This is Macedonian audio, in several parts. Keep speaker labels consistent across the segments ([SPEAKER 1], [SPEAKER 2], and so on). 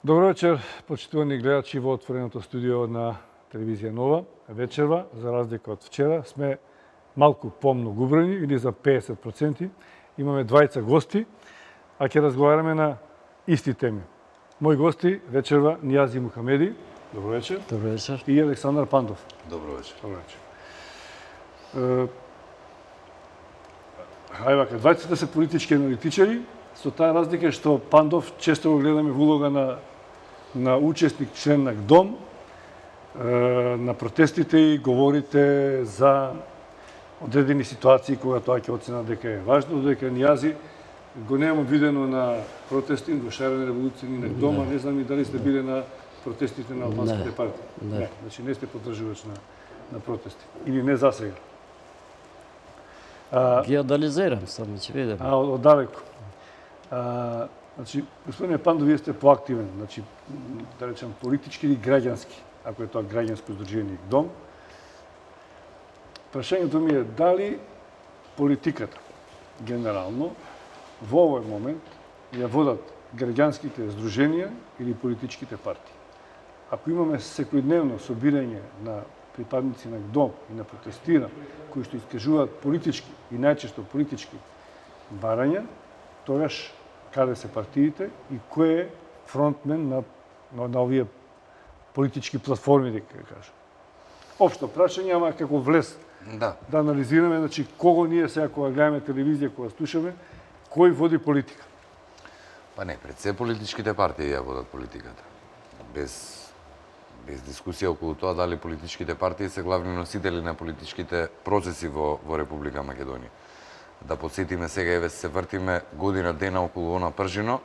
[SPEAKER 1] Добро вечер, почитувани гледачи во отвореното студио на телевизија Нова. Вечерва, за разлика од вчера, сме малку помногубрени или за 50%. Имаме двајца гости, а ќе разговараме на исти теми. Мои гости вечерва Нијази Мухамеди. Добро вечер.
[SPEAKER 2] Добро вечер.
[SPEAKER 1] И Александар Пандов.
[SPEAKER 3] Добро вечер.
[SPEAKER 1] Добро вечер. Хај вака, двајцата се политички аналитичари, со таа разлика што Пандов често го гледаме во улога на учесник, член на ГДОМ, на протестите и говорите за одредени ситуации кога тоа ќе оцена дека е важно, додека Нијази го немам видено на протести, во шарени револуции ни на ГДОМ, не знам и дали сте биле на протестите на албанските партии. Не, значи не сте поддржувач на протести. Или не засега.
[SPEAKER 2] Ги анализирам само, ќе видам.
[SPEAKER 1] Оддалеку. Значи, господине Пандов, вие сте поактивен, значи, да речем, политички или граѓански, ако е тоа граѓанско издружение ГДОМ. Прашањето ми е дали политиката, генерално, во овој момент ја водат граѓанските издруженија или политичките партии. Ако имаме секојдневно собирање на припадници на ГДОМ и на протестира, кои што искажуваат политички и најчесто политички барања, тогаш каде се партиите и кој е фронтмен на овие политички платформи, дека кажам. Општо прашање, ама како влез да анализираме, значи, кого ние сега кога гледаме телевизија, кога слушаме, кој води политика?
[SPEAKER 3] Па не, пред се политичките партии ја водат политиката. Без дискусија околу тоа дали политичките партии се главни носители на политичките процеси во Република Македонија. Да подсетиме сега, еве се вртиме година дена околу она пржино,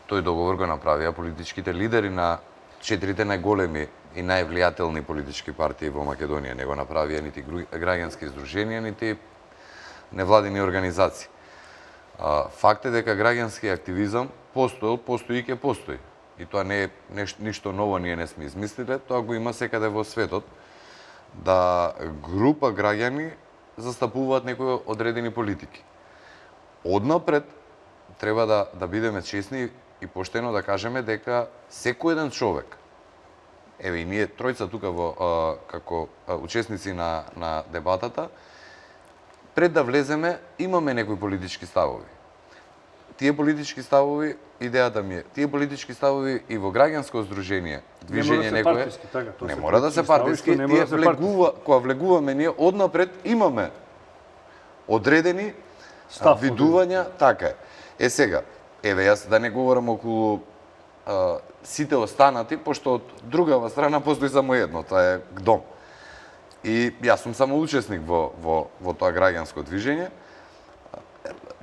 [SPEAKER 3] тој договор го направија политичките лидери на четирите најголеми и највлијателни политички партии во Македонија. Не го направија нити граѓански издруженија, нити невладини организации. Факт е дека граѓански активизам постои и ќе постои. И тоа не е ништо ново, ние не сме измислиле, тоа го има секаде во светот, да група граѓани застапуваат некои одредени политики. Однапред треба да бидеме честни и поштено да кажеме дека секој еден човек, еве и ние тројца тука како учесници на дебатата, пред да влеземе имаме некои политички ставови. Тие политички ставови, идејата ми е, тие политички ставови и во граѓанско здружение, движење некое, не мора да се партиски, кога влегуваме ние однапред имаме одредени видувања, така е. Сега, еве јас да не говорам околу сите останати, пошто од другава страна постои само едно, тоа е ГДОМ. И јас сум само учесник во тоа граѓанско движење.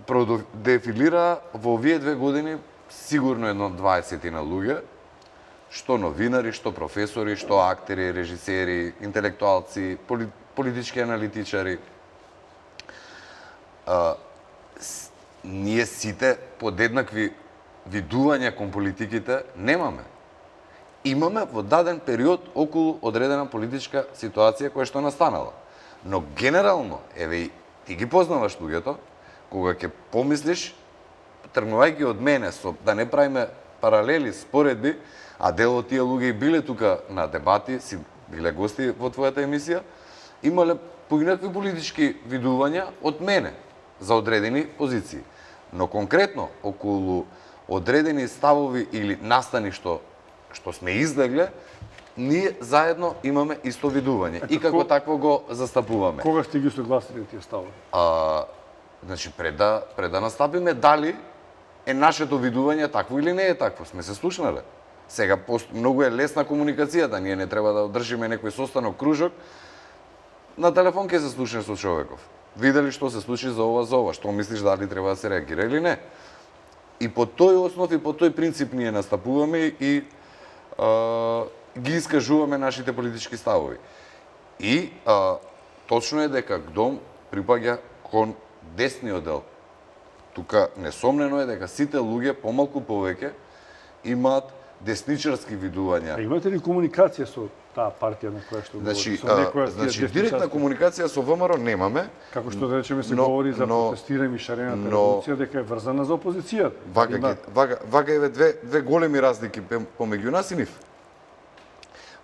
[SPEAKER 3] Продефилира во овие 2 години сигурно едно 20 на луѓе, што новинари, што професори, што актери, режисери, интелектуалци, политички аналитичари. Ние сите подеднакви видувања кон политиките немаме. Имаме во даден период околу одредена политичка ситуација која што настанала. Но генерално, еве ти ги познаваш луѓето, кога ќе помислиш, тргнувајќи од мене, да не правиме паралели, споредби, а дел од тие луѓе биле тука на дебати, си биле гости во твојата емисија, имале поинакви политички видувања од мене за одредени позиции. Но конкретно, околу одредени ставови или настани што сме излегле, ние заедно имаме исто видување и како такво го застапуваме.
[SPEAKER 1] Кога сте ги согласили тие ставови?
[SPEAKER 3] Значи, пред да настапиме, дали е нашето видување такво или не е такво, сме се слушнале. Сега многу е лесна комуникацијата, ние не треба да одржиме некој состанок, кружок. На телефон ќе се слушнеш со човеков. Видели што се случи за ова, што мислиш дали треба да се реагира или не. И по тој основ и по тој принцип ние настапуваме и ги искажуваме нашите политички ставови. И точно е дека ГДОМ припаѓа кон десниот дел. Тука несомнено е дека сите луѓе помалку повеќе имаат десничарски видувања.
[SPEAKER 1] Имате ли комуникација со таа партија на која што
[SPEAKER 3] Значи,
[SPEAKER 1] говори? Со некоја
[SPEAKER 3] значи директна комуникација со ВМРО немаме.
[SPEAKER 1] Како што да речеме се
[SPEAKER 3] но-
[SPEAKER 1] говори за
[SPEAKER 3] но-
[SPEAKER 1] протестирање и шарената
[SPEAKER 3] но-
[SPEAKER 1] револуција дека е врзана за опозицијата.
[SPEAKER 3] Вака еве две големи разлики помеѓу нас и нив.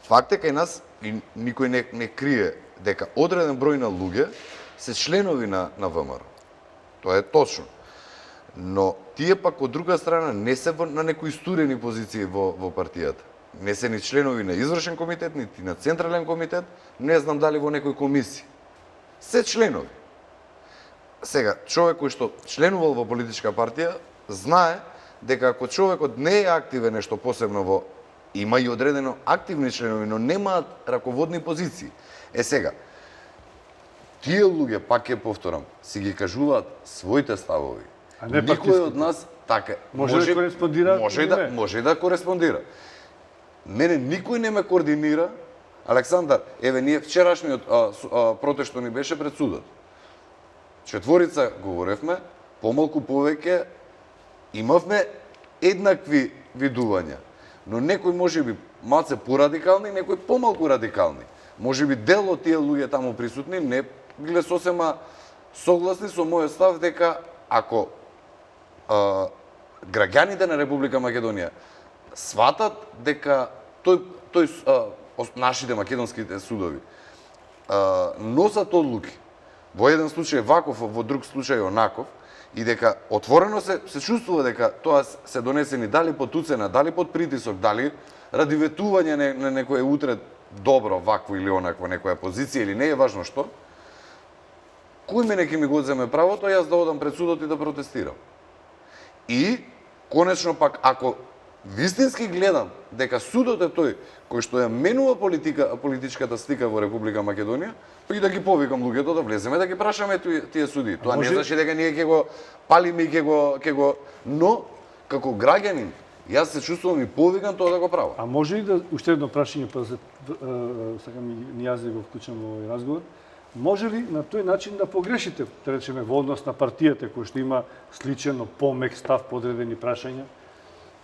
[SPEAKER 3] Факт е кај нас и никој не крие дека одреден број на луѓе се членови на ВМРО. Тоа е точно. Но тие пак од друга страна не се на некои стурени позиции во партијата. Не се ни членови на извршен комитет, нити на централен комитет, не знам дали во некој комисија. Се членови. Сега, човек кој што членувал во политичка партија, знае дека ако човекот не е активен нешто посебно во, има и одредено активни членови, но немаат раководни позиции. Сега, тие луѓе, пак ќе повторам, си ги кажуваат своите ставови.
[SPEAKER 1] А не
[SPEAKER 3] Никој
[SPEAKER 1] партиските.
[SPEAKER 3] од нас така
[SPEAKER 1] Може да кореспондира или не?
[SPEAKER 3] може да кореспондира. Мене никој не ме координира. Александар, еве ние вчерашниот протест што ни беше пред судот. Четворица говоревме, помалку повеќе имавме еднакви видувања, но некои можеби малце порадикални, некои помалку радикални. Можеби дел од тие луѓе таму присутни не биле сосема согласни со мојот став дека ако граѓаните на Република Македонија сватат дека нашите македонските судови носат одлуки, во еден случај ваков, во друг случај онаков, и дека отворено се чувствува дека тоа се донесени дали под уцена, дали под притисок, дали ради ветување на некое утре добро вакво или онакво некоја позиција или не е важно што, кој мене ќе ми го одземе правото јас да одам пред судот и да протестирам. И конечно пак ако вистински гледам дека судот е тој кој што ја менува политичката слика во Република Македонија, па и да ги повикам луѓето да влеземе да ги прашаме тие суди. Тоа не значи дека ние ќе го палиме и ќе го, но како граѓанин јас се чувствувам и повикан тоа да го правам.
[SPEAKER 1] А може ли да уште едно прашање па сакам и јас да го вклучам во овој разговор? Може ли на тој начин да погрешите, да речеме, во однос на партијата кој што има сличен, помек став по одредени прашања?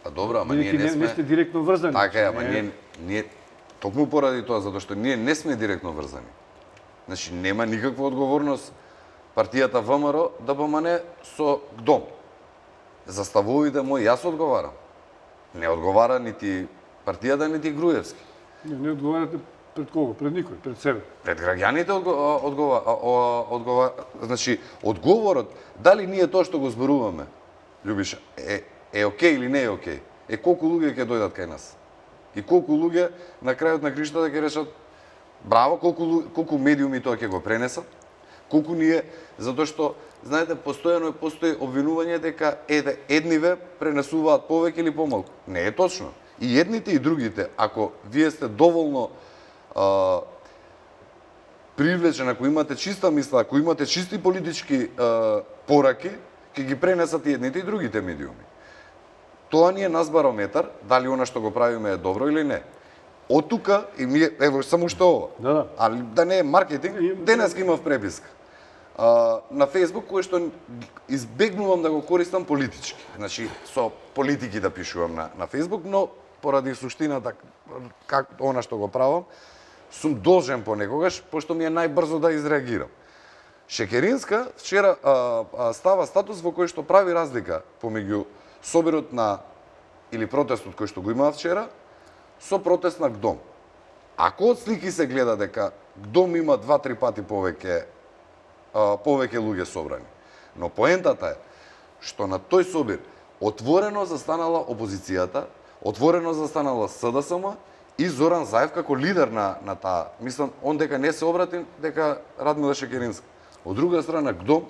[SPEAKER 3] Па добро, ама ние не
[SPEAKER 1] сте директно врзани.
[SPEAKER 3] Така е, ама ние токму поради тоа затоа што ние не сме директно врзани. Значи нема никаква одговорност партијата ВМРО да помане со ГДОМ. За ставовите мои јас одговарам. Не одговара нити партијата, нити Груевски.
[SPEAKER 1] Не одговарате пред кого? Пред никој, пред себе.
[SPEAKER 3] Пред граѓаните одговара. Значи, одговорот, дали ние тоа што го зборуваме, Љубиша, е окей или не е окей, е колку луѓе ќе дојдат кај нас. И колку луѓе на крајот на криштата ќе решат браво, колку медиуми тоа ќе го пренесат, колку ние, затоа што, знаете, постои обвинување дека едниве пренесуваат повеќе или помалку. Не е точно. И едните и другите, ако вие сте доволно привлечен, ако имате чиста мисла, ако имате чисти политички пораки, ќе ги пренесат и едните и другите медиуми. Тоа ни е нас барометар, дали она што го правиме е добро или не. Од тука, и ми ево само што ова,
[SPEAKER 1] Да.
[SPEAKER 3] али да не е маркетинг, денес имав преписка на Facebook, кој што избегнувам да го користам политички. Значи, со политики да пишувам на Facebook, но поради суштината, как она што го правам, сум должен понекогаш, пошто ми е најбрзо да изреагирам. Шекеринска вчера става статус во кој што прави разлика помеѓу собирот на или протестот кој што го имаа вчера со протест на ГДОМ. Ако од слики се гледа дека ГДОМ има 2-3 пати повеќе луѓе собрани, но поентата е што на тој собир отворено застанала опозицијата, отворено застанала СДСМ и Зоран Заев како лидер на таа. Мислам, он дека не се обрати, дека Радмила Шекеринска. Од друга страна, ГДОМ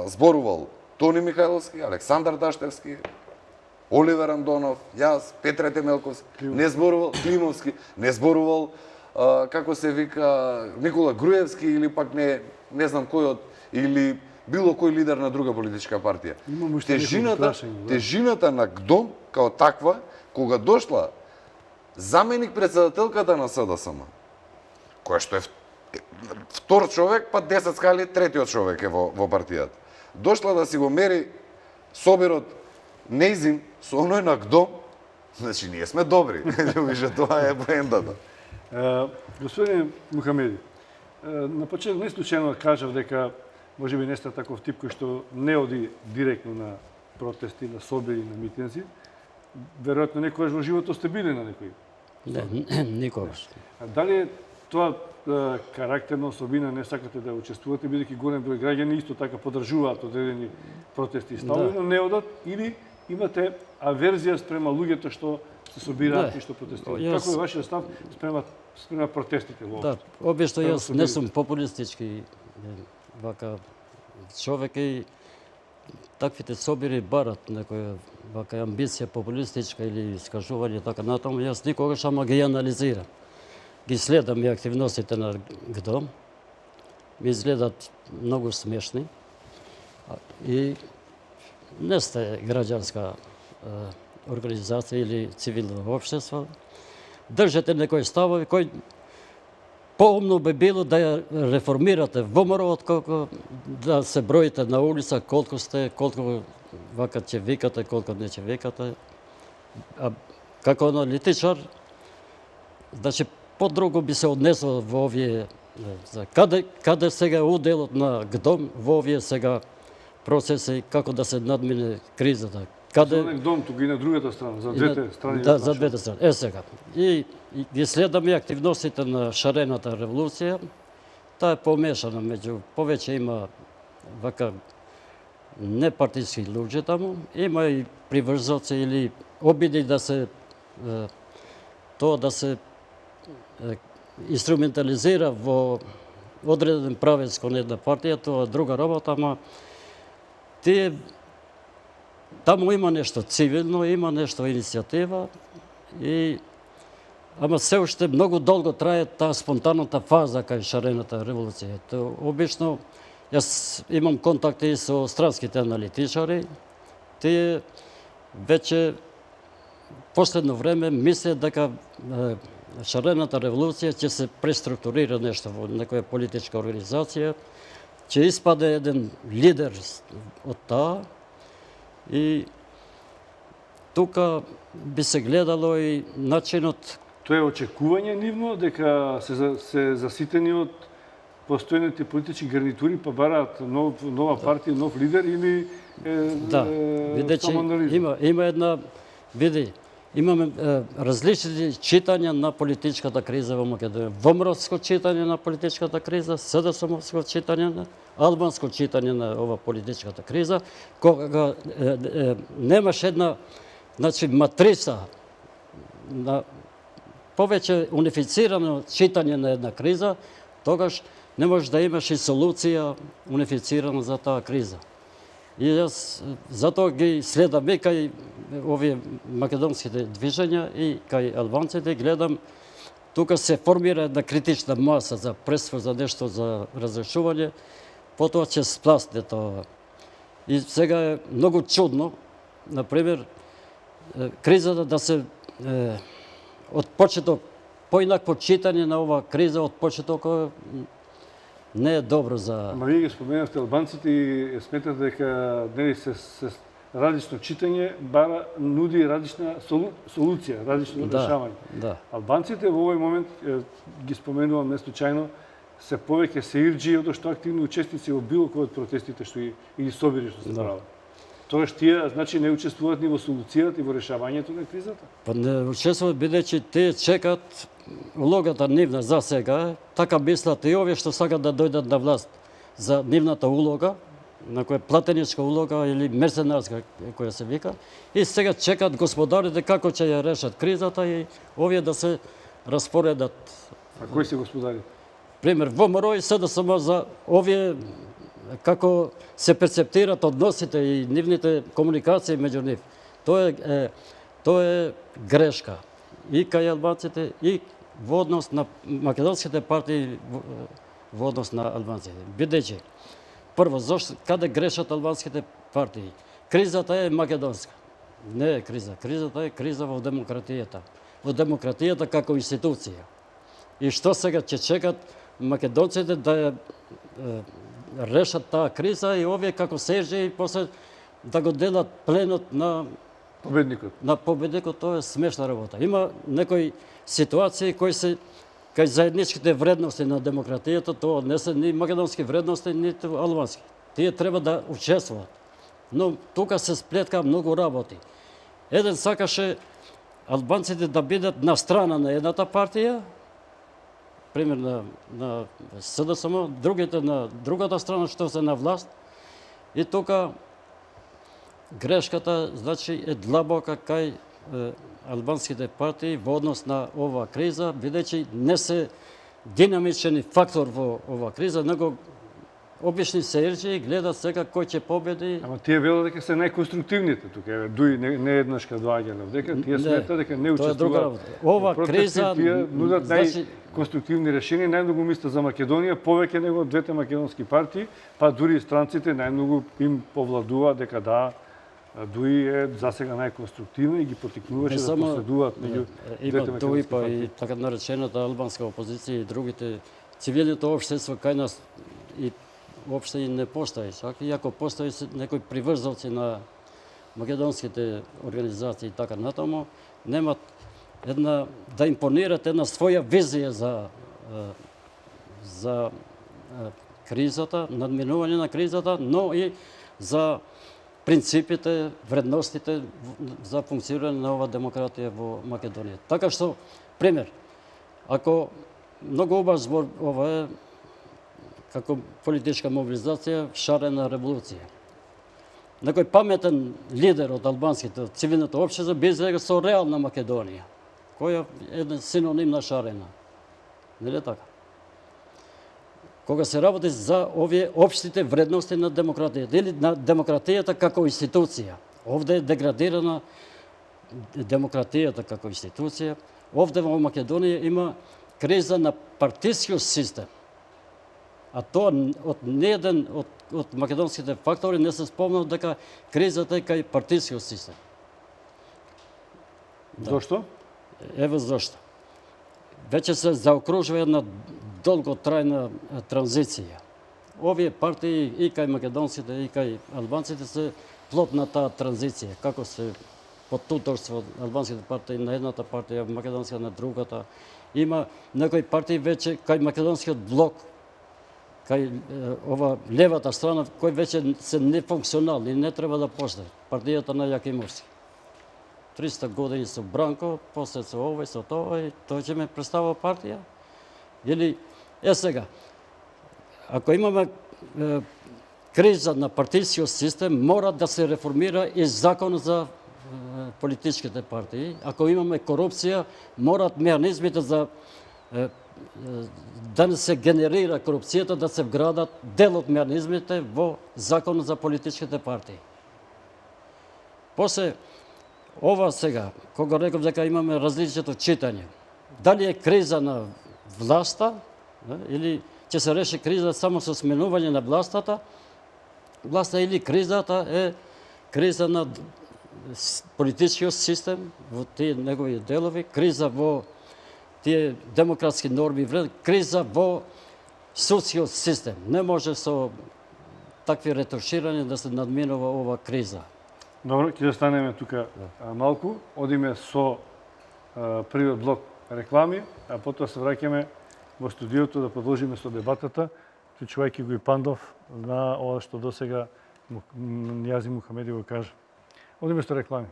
[SPEAKER 3] зборувал Тони Михајловски, Александар Даштевски, Оливер Андонов, јас, Петре Темелковски, не зборувал Климовски, не зборувал како се вика Никола Груевски или пак не знам кој од или било кој лидер на друга политичка партија. Тежината на ГДОМ као таква, кога дошла заменик председателката на СДСМ, која што е втор човек, па 10 скали третиот човек е во партијата. Дошла да си го мери собирот неизин со оној на ГДОМ, значи ние сме добри. Више тоа е поентата.
[SPEAKER 1] Господин Мухамеди, на почеток не случајно кажав дека можеби не сте таков тип кој што не оди директно на протести, на собери, на митинзи. Веројатно некогаш во животот сте били на некој.
[SPEAKER 2] Не, никогаш.
[SPEAKER 1] А дали е тоа карактерна особина, не сакате да учествувате, бидејќи голем број граѓани исто така поддржуваат одредени протести и ставови, но не одат, или имате аверзија спрема луѓето што се собираат и што протестираат? Како е вашиот став спрема протестите во
[SPEAKER 2] Да, обично јас не сум популистички вака човек и таквите собири барат некоја вака амбиција популистичка или искажување така натаму. Јас никогаш ама ги анализирам. Ги следам и активностите на ГДОМ. Ми изгледат многу смешни. И не сте граѓанска организација или цивилно општество. Држете некои ставови кои поумно би било да ја реформирате ВМРО, отколку да се броите на улица колку сте, колку вака ќе викате, колку не ќе викате. А како аналитичар, значи подруго би се однесол во овие каде сега уделот на ГДОМ во овие сега процеси, како да се надмине кризата.
[SPEAKER 1] Каде ГДОМ тука и на другата страна, за двете страни?
[SPEAKER 2] Да, за двете страни. Сега. И ги следам и активностите на шарената револуција. Таа е помешана меѓу, повеќе има вака непартиски луѓе таму, има и приврзоци или обиди да се тоа да се инструментализира во одреден правец кон една партија, тоа е друга работа, ама тие таму има нешто цивилно, има нешто иницијатива и ама се уште многу долго трае таа спонтанната фаза кај шарената револуција. Тоа обично јас имам контакти со странските аналитичари. Тие веќе последно време мислат дека шарената револуција ќе се преструктурира нешто во некоја политичка организација, ќе испаде еден лидер од таа и тука би се гледало и начинот.
[SPEAKER 1] Тоа е очекување нивно дека се заситени од постојните политички гарнитури па бараат нова партија, нов лидер или
[SPEAKER 2] да, видејќи има една имаме различни читања на политичката криза во Македонија. ВМРО-ско читање на политичката криза, СДСМ-ско читање, албанско читање на ова политичката криза, кога немаш една матрица на повеќе унифицирано читање на една криза, тогаш не можеш да имаш и солуција унифицирана за таа криза. И јас затоа ги следам и кај овие македонските движења и кај албанците, гледам тука се формира една критична маса за пресвор, за нешто за разрешување, потоа ќе спласне тоа. И сега е многу чудно, например, кризата да се од почеток поинакво читање на ова криза од почеток не е добро за...
[SPEAKER 1] Ма вие ги споменавте албанците и сметате дека нели се различно читање нуди различна солуција, различно решавање.
[SPEAKER 2] Да.
[SPEAKER 1] Албанците во овој момент, ги споменувам неслучајно, се повеќе сеирџи од што активни учесници во било кој од протестите што или собири што се прават. Тоа тие значи не учествуваат ни во солуцијата и во решавањето на кризата?
[SPEAKER 2] Па не учествуваат бидејќи тие чекат улогата нивна за сега, така мислат и овие што сакат да дојдат на власт за нивната улога, на која платеничка улога или мерценарска која се вика, и сега чекат господарите како ќе ја решат кризата и овие да се распоредат.
[SPEAKER 1] А кои се господарите?
[SPEAKER 2] Пример, ВМРО и СДСМ за овие како се перцептират односите и нивните комуникации меѓу нив. Тоа е грешка и кај албанците и во однос на македонските партии во однос на албанците. Бидејќи прво каде грешат албанските партии? Кризата е македонска. Не е криза. Кризата е криза во демократијата. Во демократијата како институција. И што сега ќе чекат македонците да решат таа криза и овие како сежи и после да го делат пленот на
[SPEAKER 1] победникот.
[SPEAKER 2] Тоа е смешна работа. Има некои ситуации кои се кај заедничките вредности на демократијата, тоа не се ни македонски вредности, ниту албански. Тие треба да учествуваат. Но тука се сплетка многу работи. Еден сакаше албанците да бидат на страна на едната партија, пример на СДСМ, другите на другата страна што се на власт. И тука грешката значи е длабока кај албанските партии во однос на ова криза, бидејќи не се динамичен фактор во ова криза, него обични сеирџи гледат сега кој ќе победи.
[SPEAKER 1] Ама тие велат дека се најконструктивните тука. Еве, дуи не еднаш кај доаѓале овдека, тие сметат дека не учествуваат.
[SPEAKER 2] Ова криза
[SPEAKER 1] тие нудат најконструктивни решенија, најмногу мислат за Македонија, повеќе него двете македонски партии, па дури и странците најмногу им повладува дека да, дуи е засега најконструктивна и ги поттикнуваше да последуваат меѓу двете македонски партии.
[SPEAKER 2] И така наречената албанска опозиција и другите цивилното општество кај нас и уопште и не постои. Чак и ако постои некои приврзалци на македонските организации и така натаму, немат да импонират една своја визија за кризата, надминување на кризата, но и за принципите, вредностите за функционирање на ова демократија во Македонија. Така што, пример, ако многу убав збор ова е како политичка мобилизација, шарена револуција. Некој паметен лидер од албанските, од цивилното општество, би изрекол со реална Македонија, која е еден синоним на шарена. Нели така? Кога се работи за овие општите вредности на демократијата или на демократијата како институција. Овде е деградирана демократијата како институција. Овде во Македонија има криза на партискиот систем. А тоа од нееден од македонските фактори не се спомнал дека кризата е кај партискиот систем.
[SPEAKER 1] Зошто?
[SPEAKER 2] Еве зошто. Веќе се заокружува една долготрајна транзиција. Овие партии и кај македонците и кај албанците се плод на таа транзиција, како се под туторство албанските партии на едната партија, македонска на другата. Има некои партии веќе кај македонскиот блок, кај ова левата страна, кои веќе се нефункционални, не треба да постои. Партијата на Јакимовски. 300 години со Бранко, после со ова и со тоа, и тој ќе ме представува партија? Или, сега, ако имаме криза на партискиот систем, мора да се реформира и закон за политичките партии. Ако имаме корупција, морат механизмите за да не се генерира корупцијата, да се вградат дел од механизмите во закон за политичките партии. После ова сега, кога реков дека имаме различито читање, дали е криза на власта, или ќе се реши криза само со сменување на власта, или кризата е криза на политичкиот систем во тие негови делови, криза во тие демократски норми, криза во судскиот систем. Не може со такви ретуширања да се надминува ова криза.
[SPEAKER 1] Добро, ќе застанеме тука малку, одиме со првиот блок реклами, а потоа се враќаме во студиото да продолжиме со дебатата, вклучувајќи го и Пандов на ова што досега Нијази Мухамеди го кажа. Одиме со реклами.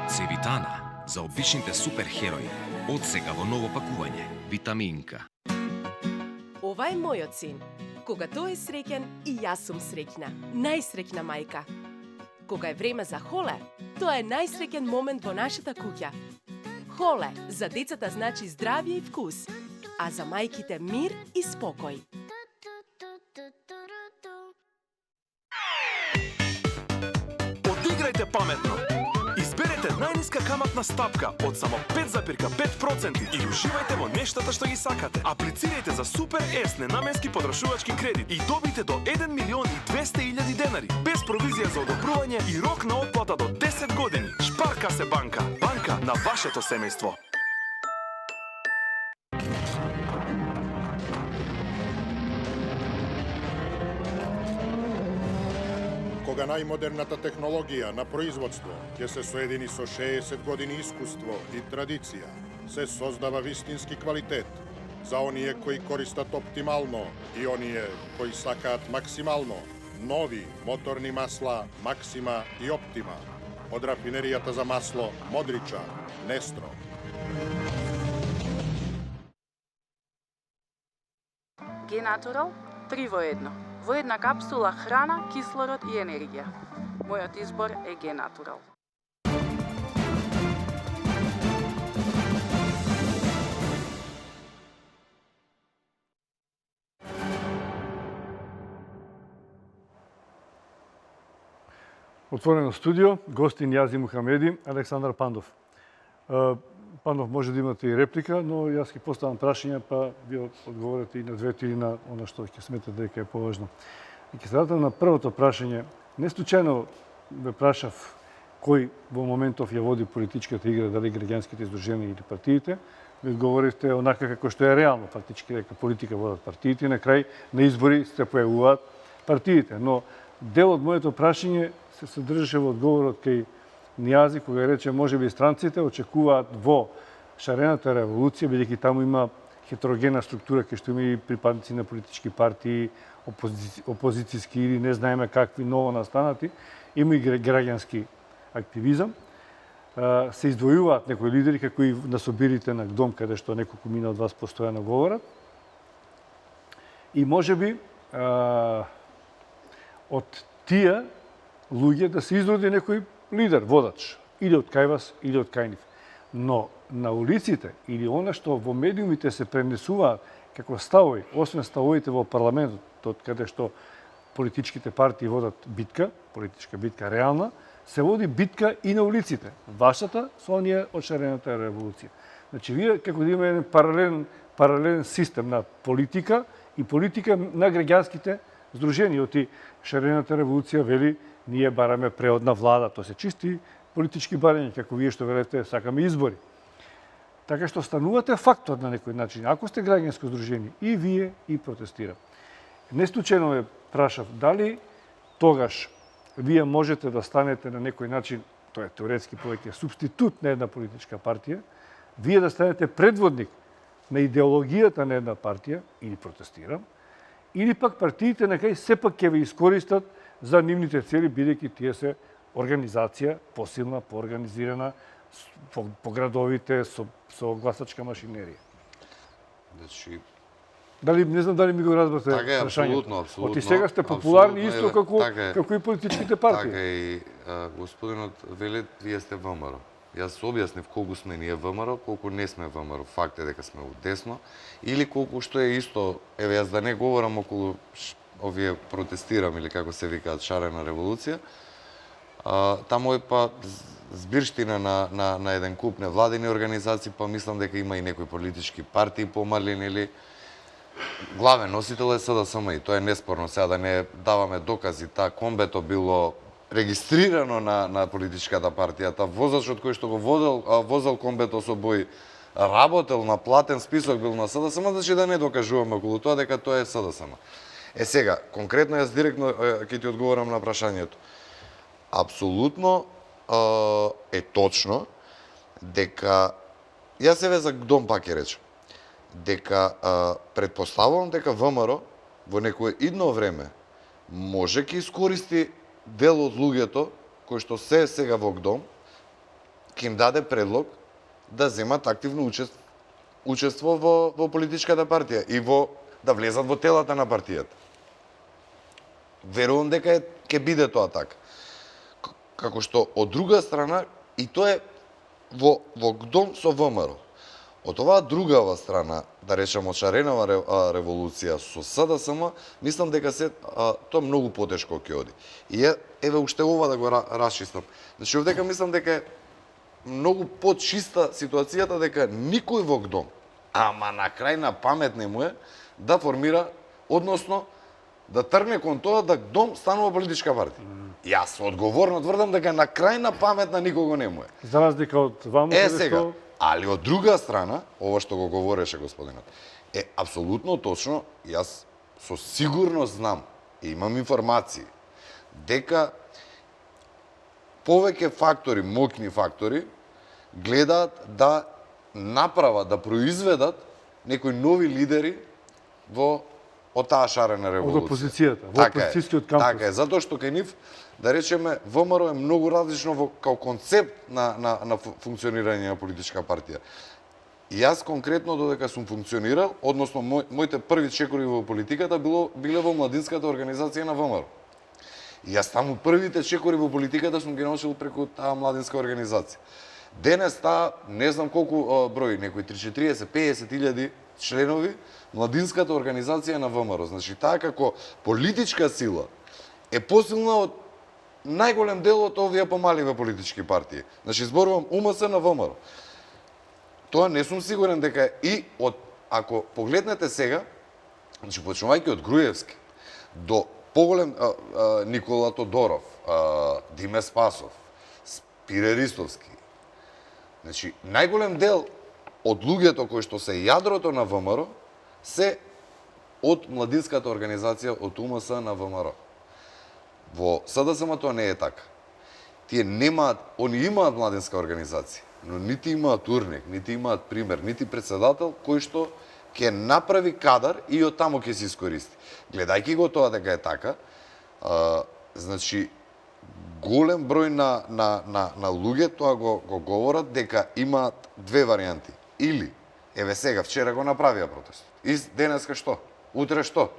[SPEAKER 4] Цевитана за обичните суперхерои. Од сега во ново пакување. Витаминка.
[SPEAKER 5] Ова е мојот син. Кога тој е среќен, и јас сум среќна. Најсреќна мајка. Кога е време за холе, тоа е најсреќен момент во нашата куќа. Холе за децата значи здравје и вкус, а за мајките мир и спокој.
[SPEAKER 6] Одиграјте паметно. Изберете најниска каматна стапка од само 5,5% и уживајте во нештата што ги сакате. Аплицирајте за Супер С ненаменски подрашувачки кредит и добите до 1.200.000 денари, без провизија за одобрување и рок на отплата до 10 години. Шпарка се банка, банка на вашето семејство.
[SPEAKER 7] Кога најмодерната технологија на производство ќе се соедини со 60 години искуство и традиција, се создава вистински квалитет за оние кои користат оптимално и оние кои сакаат максимално. Нови моторни масла Максима и Оптима од рафинеријата за масло Модрича, Нестро.
[SPEAKER 8] Г-Натурал 3 во 1. Во една капсула храна, кислород и енергија. Мојот избор е Г-Натурал.
[SPEAKER 1] Отворено студио, гостин Јази Мухамеди, Александар Пандов. Пандов, може да имате и реплика, но јас ќе поставам прашања, па вие одговорите и на двете или на она што ќе сметате дека е поважно. И ќе се вратам на првото прашање. Не случајно ве прашав кој во моментов ја води политичката игра, дали граѓанските издруженија или партиите. Ви одговоривте онака како што е реално, фактички дека политика водат партиите, на крај на избори се појавуваат партиите. Но дел од моето прашање се содржаше во одговорот кај Нијази, кога рече можеби странците очекуваат во шарената револуција, бидејќи таму има хетерогена структура кај што има и припадници на политички партии, опозицијски или не знаеме какви ново настанати, има и граѓански активизам. Се издвојуваат некои лидери, како и на собирите на Дом, каде што неколку мина од вас постојано говорат. И можеби од тие луѓе да се изроди некој лидер, водач, или од кај вас, или од кај нив. Но на улиците, или она што во медиумите се пренесуваат како ставови, освен ставовите во парламентот, каде што политичките партии водат битка, политичка битка реална, се води битка и на улиците. Вашата со оние од шарената револуција. Значи, вие како да има еден паралелен систем на политика и политика на граѓанските здруженија. Оти шарената револуција вели ние бараме преодна влада, тоа се чисти политички барања, како вие што велете, сакаме избори. Така што станувате фактор на некој начин. Ако сте граѓанско здружение, и вие и протестира. Не случајно ме прашав дали тогаш вие можете да станете на некој начин, тоа е теоретски повеќе субститут на една политичка партија, вие да станете предводник на идеологијата на една партија, или протестирам, или пак партиите на кај сепак ќе ве искористат за нивните цели, бидејќи тие се организација посилна, поорганизирана по градовите со гласачка машинерија.
[SPEAKER 3] Значи,
[SPEAKER 1] дали не знам дали ми го разбрате
[SPEAKER 3] прашањето. Апсолутно.
[SPEAKER 1] Оти сега сте популарни исто како и политичките партии.
[SPEAKER 3] Така и господинот вели вие сте ВМРО. Јас објаснив колку сме ние ВМРО, колку не сме ВМРО. Факт е дека сме од десно или колку што е исто, еве јас да не говорам околу овие протестирам или како се викаат шарена револуција. Таму е па збирштина на еден куп невладини организации, па мислам дека има и некои политички партии помали, нели. Главен носител е СДСМ и тоа е неспорно. Сега да не даваме докази, таа комбето било регистрирано на политичката партија, та возачот кој што го возел комбето со бој работел на платен список бил на СДСМ, значи да не докажуваме околу тоа дека тоа е СДСМ. Сега, конкретно јас директно ќе ти одговорам на прашањето. Апсолутно е точно дека јас еве за Дом пак ќе речем дека предпоставувам дека ВМРО во некое идно време може ќе искористи дел од луѓето кои што се сега во Дом, ќе им даде предлог да земат активно учество во политичката партија и да влезат во телата на партијата. Верувам дека ќе биде тоа така. Како што од друга страна и тоа е во Дом со ВМРО. Од оваа другава страна, да речем од шаренава револуција со СДСМ, мислам дека тоа многу потешко ќе оди. И еве уште ова да го расчистам. Значи овдека мислам дека многу почиста ситуацијата дека никој во ГДОМ, ама на крајна памет не му е да формира, односно да тргне кон тоа да ГДОМ станува политичка партија. Јас одговорно тврдам дека на крајна памет на никого не му е.
[SPEAKER 1] За разлика од ваму,
[SPEAKER 3] Сега, али од друга страна, ова што го говореше господинот, е апсолутно точно. Јас со сигурност знам и имам информации дека повеќе фактори, моќни фактори, гледаат да направат, да произведат некои нови лидери од таа шарена револуција.
[SPEAKER 1] Од опозицијата, во опозицијскиот кампус.
[SPEAKER 3] Така е, затоа што кај нив, да речеме, ВМРО е многу различно као концепт на функционирање на политичка партија. И јас конкретно додека сум функционирал, односно моите први чекори во политиката биле во младинската организација на ВМРО. И јас таму првите чекори во политиката сум ги научил преку таа младинска организација. Денес таа, не знам колку број, некои 30, 50 илјади членови, младинската организација на ВМРО. Значи, таа како политичка сила е посилна од најголем дел од овие помаливе политички партии. Значи, зборувам УМС на ВМРО. Тоа не сум сигурен дека и ако погледнете сега, значи, почнувајќи од Груевски до поголем Никола Тодоров, Диме Спасов, Спире Ристовски. Значи, најголем дел од луѓето кои што се јадрото на ВМРО се од младинската организација, од УМС на ВМРО. Во СДСМ тоа не е така. Тие они имаат младинска организација, но нити имаат урник, нити имаат пример, нити председател кој што ќе направи кадар и од таму ќе се искористи. Гледајќи го тоа дека е така, значи, голем број на луѓе тоа го говорат дека имаат две варијанти. Или, еве сега, вчера го направија протест. И денеска што? Утре што?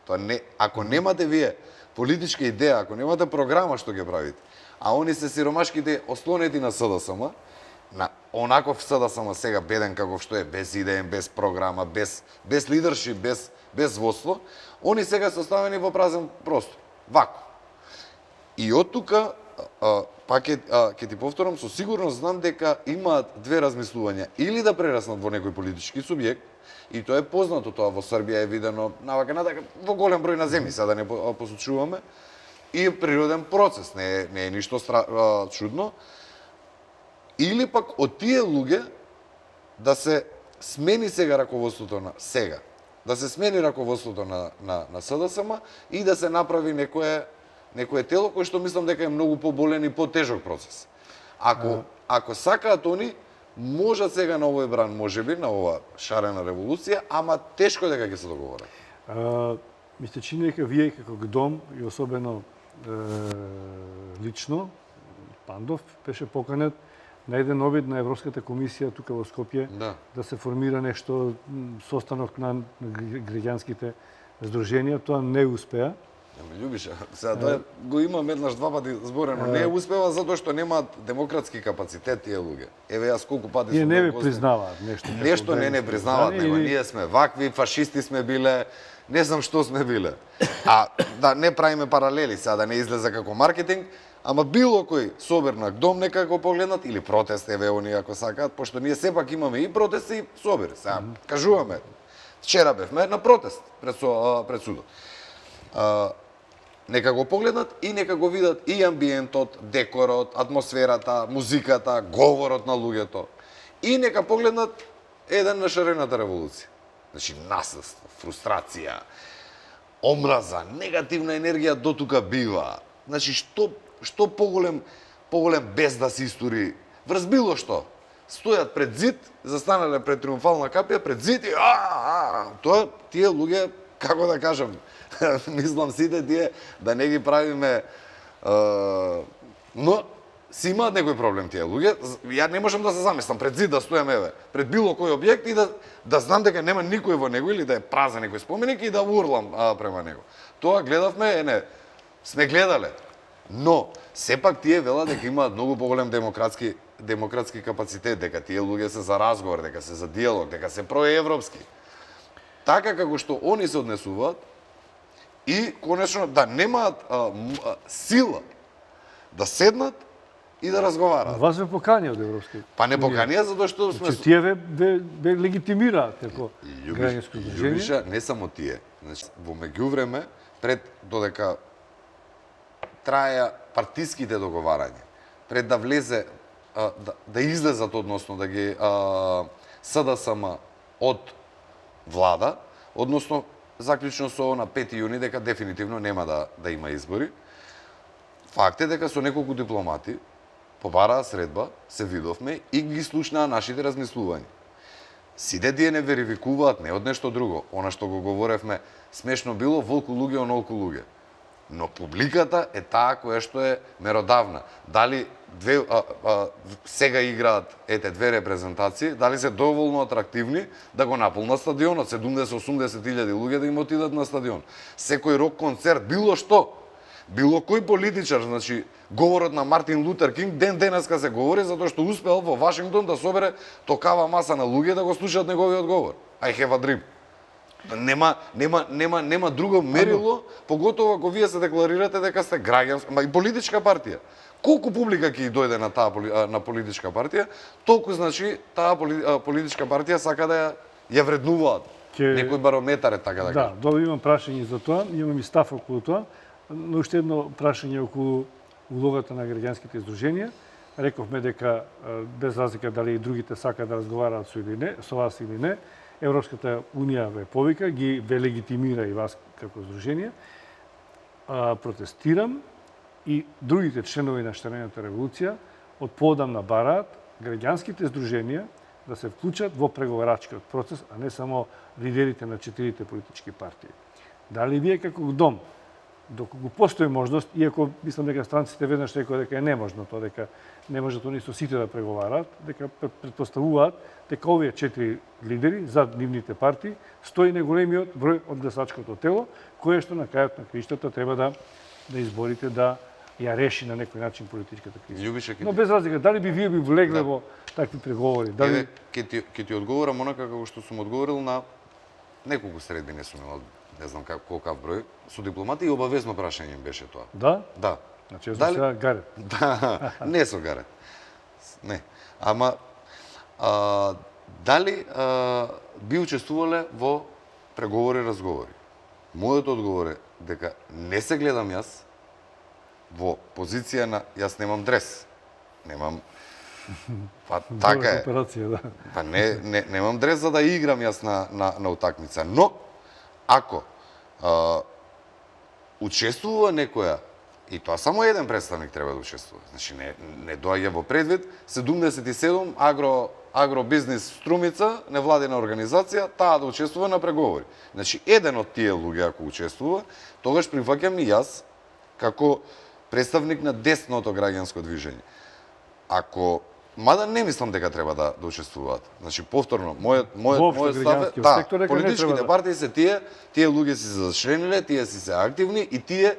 [SPEAKER 3] Тоа не, ако немате вие политичка идеја, ако немате програма што ќе правите, а они се сиромашките ослонети на СДСМ, на онаков СДСМ сега беден каков што е, без идеен, без програма, без лидершип, без водство, они сега се оставени во празен простор. Вако. И од тука, пак ќе ти повторам, со сигурност знам дека имаат две размислувања. Или да прераснат во некој политички субјект, и тоа е познато, тоа во Србија е видено навака во голем број на земји, сега да не посочуваме, и е природен процес, не е ништо чудно. Или пак од тие луѓе да се смени сега раководството да се смени раководството на СДСМ и да се направи некое тело кој што мислам дека е многу поболен и потежок процес. Ако сакаат они, можат сега на овој бран, можеби, на ова шарена револуција, ама тешко дека ќе се договорат.
[SPEAKER 1] Ми се чини дека вие како ГДОМ и особено лично, Пандов беше поканет на еден обид на Европската комисија тука во Скопје да се формира нешто состанок на граѓанските здруженија. Тоа не успеа.
[SPEAKER 3] Ме љубише, сега тоа го имам еднаш два пати зборено. Не успева затоа што немаат демократски капацитет тие луѓе. Еве јас колку пати
[SPEAKER 1] сум не ви признаваат нешто.
[SPEAKER 3] Нешто не признаваат, него ние сме вакви, фашисти сме биле, не знам што сме биле. А да не правиме паралели, сега да не излезе како маркетинг, ама било кој собер на ГДОМ нека го погледнат или протест, еве они ако сакаат, пошто ние сепак имаме и протести и собери. Сега кажуваме, вчера бевме на протест пред судот. Нека го погледнат и нека го видат и амбиентот, декорот, атмосферата, музиката, говорот на луѓето. И нека погледнат еден на шарената револуција. Значи, насилство, фрустрација, омраза, негативна енергија до тука бива. Значи, што поголем без да се истори врз било што. Стојат пред зид, застанале пред триумфална капија, пред зид и тоа тие луѓе, како да кажам, мислам сите тие да не ги правиме, но си имаат некој проблем тие луѓе. Ја не можам да се замислам пред зид да стојам еве, пред било кој објект и да знам дека нема никој во него или да е празен некој споменик и да урлам према него. Тоа гледавме, сме гледале. Но сепак тие велат дека имаат многу поголем демократски капацитет, дека тие луѓе се за разговор, дека се за диалог, дека се проевропски. Така како што они се однесуваат и конечно да немаат сила да седнат и да разговараат.
[SPEAKER 1] Вас ве покања од Европска.
[SPEAKER 3] Па не поканија затоа што сме
[SPEAKER 1] Значи, тие ве легитимираат како граѓанско здружение.
[SPEAKER 3] Љубиша, не само тие. Значи, во меѓувреме, пред додека траја партиските договарања, пред да влезе, да излезат, односно да ги СДСМ од влада, односно заклучно со на 5 јуни дека дефинитивно нема да има избори. Факт е дека со неколку дипломати побараа средба, се видовме и ги слушнаа нашите размислувања. Сите тие не верификуваат не од нешто друго. Она што го говоревме, смешно било волку луѓе, онолку луѓе. Но публиката е таа која што е меродавна. Дали сега играат две репрезентации, дали се доволно атрактивни да го наполнат стадионот, 70-80 илјади луѓе да им отидат на стадион. Секој рок концерт, било што, било кој политичар, значи говорот на Мартин Лутер Кинг ден денеска се говори затоа што успеал во Вашингтон да собере токава маса на луѓе да го слушаат неговиот говор. I have a dream. Нема друго мерило, поготово ако вие се декларирате дека сте граѓанска, и политичка партија. Колку публика ќе дојде на таа на политичка партија, толку значи таа политичка партија сака да ја вреднуваат. Некој барометар е така да кажа.
[SPEAKER 1] Да, имам прашање за тоа, имам и став околу тоа, но уште едно прашање околу улогата на граѓанските здруженија. Рековме дека без разлика дали и другите сакаат да разговараат со вас или не, Европската унија ве повика, ве легитимира и вас како здружение. Протестирам и другите членови на Штарената револуција од поодамна бараат граѓанските здруженија да се вклучат во преговарачкиот процес, а не само лидерите на 4 политички партии. Дали вие како дом, доколку постои можност, иако мислам дека странците веднаш рекоа дека е неможно тоа, дека не можат они со сите да преговараат, дека претпоставуваат дека овие 4 лидери за нивните партии стои неголемиот број од гласачкото тело, кое што на крајот на криштата треба да изборите да ја реши на некој начин политичката криза. Но без разлика, дали би вие влегле во такви преговори? Дали
[SPEAKER 3] ќе ти одговорам онака како што сум одговорил на неколку средби, не сум имал, не знам колкав број, со дипломати и обавезно прашање беше тоа.
[SPEAKER 1] Да?
[SPEAKER 3] Да.
[SPEAKER 1] Значи, јас сум сега Гарет.
[SPEAKER 3] Да, не со Гарет. Не. Ама, дали би учествувале во преговори и разговори? Мојот одговор е дека не се гледам јас во позиција на јас немам дрес. Немам па така е.
[SPEAKER 1] Операција, да.
[SPEAKER 3] Па немам дрес за да играм јас на утакмица, но ако учествува некоја, и тоа само еден представник треба да учествува. Значи не доаѓа во предвид 77 агробизнис Струмица, невладина организација, таа да учествува на преговори. Значи еден од тие луѓе ако учествува, тогаш прифаќам и јас како представник на десното граѓанско движење. Ако мада не мислам дека треба да учествуваат. Значи повторно, мојот став е политичките партии се тие луѓе си се зачлениле, тие си се активни и тие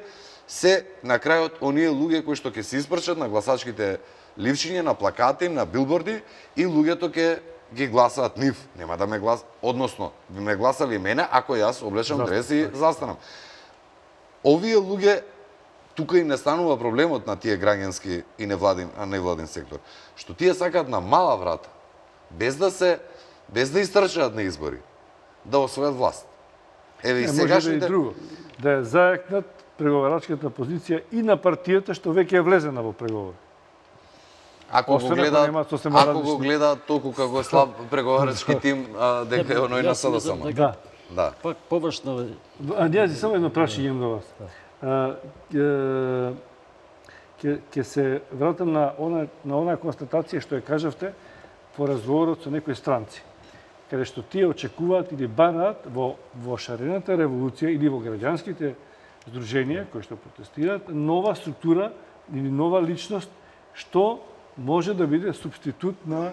[SPEAKER 3] се на крајот оние луѓе кои што ќе се испрчат на гласачките ливчиња, на плакати, на билборди и луѓето ќе ги гласаат нив. Нема да ме односно, би ме гласали мене ако јас облечам дрес и застанам. Овие луѓе тука и не станува проблемот на тие граѓански и невладин сектор, што тие сакаат на мала врата, без да истрчаат на избори, да освојат власт. Еве и сегашните
[SPEAKER 1] може да и друго, да ја зајакнат преговарачката позиција и на партијата што веќе е влезена во преговори.
[SPEAKER 3] Ако го гледаат толку како слаб преговарачки тим, дека е оној на СДСМ.
[SPEAKER 1] Да.
[SPEAKER 2] Пак површно.
[SPEAKER 1] Јас само едно прашање имам до вас. Ќе се вратам на она констатација што ја кажавте по разговорот со некои странци, каде што тие очекуваат или бараат во шарената револуција или во граѓанските здруженија кои што протестираат нова структура или нова личност што може да биде субститут на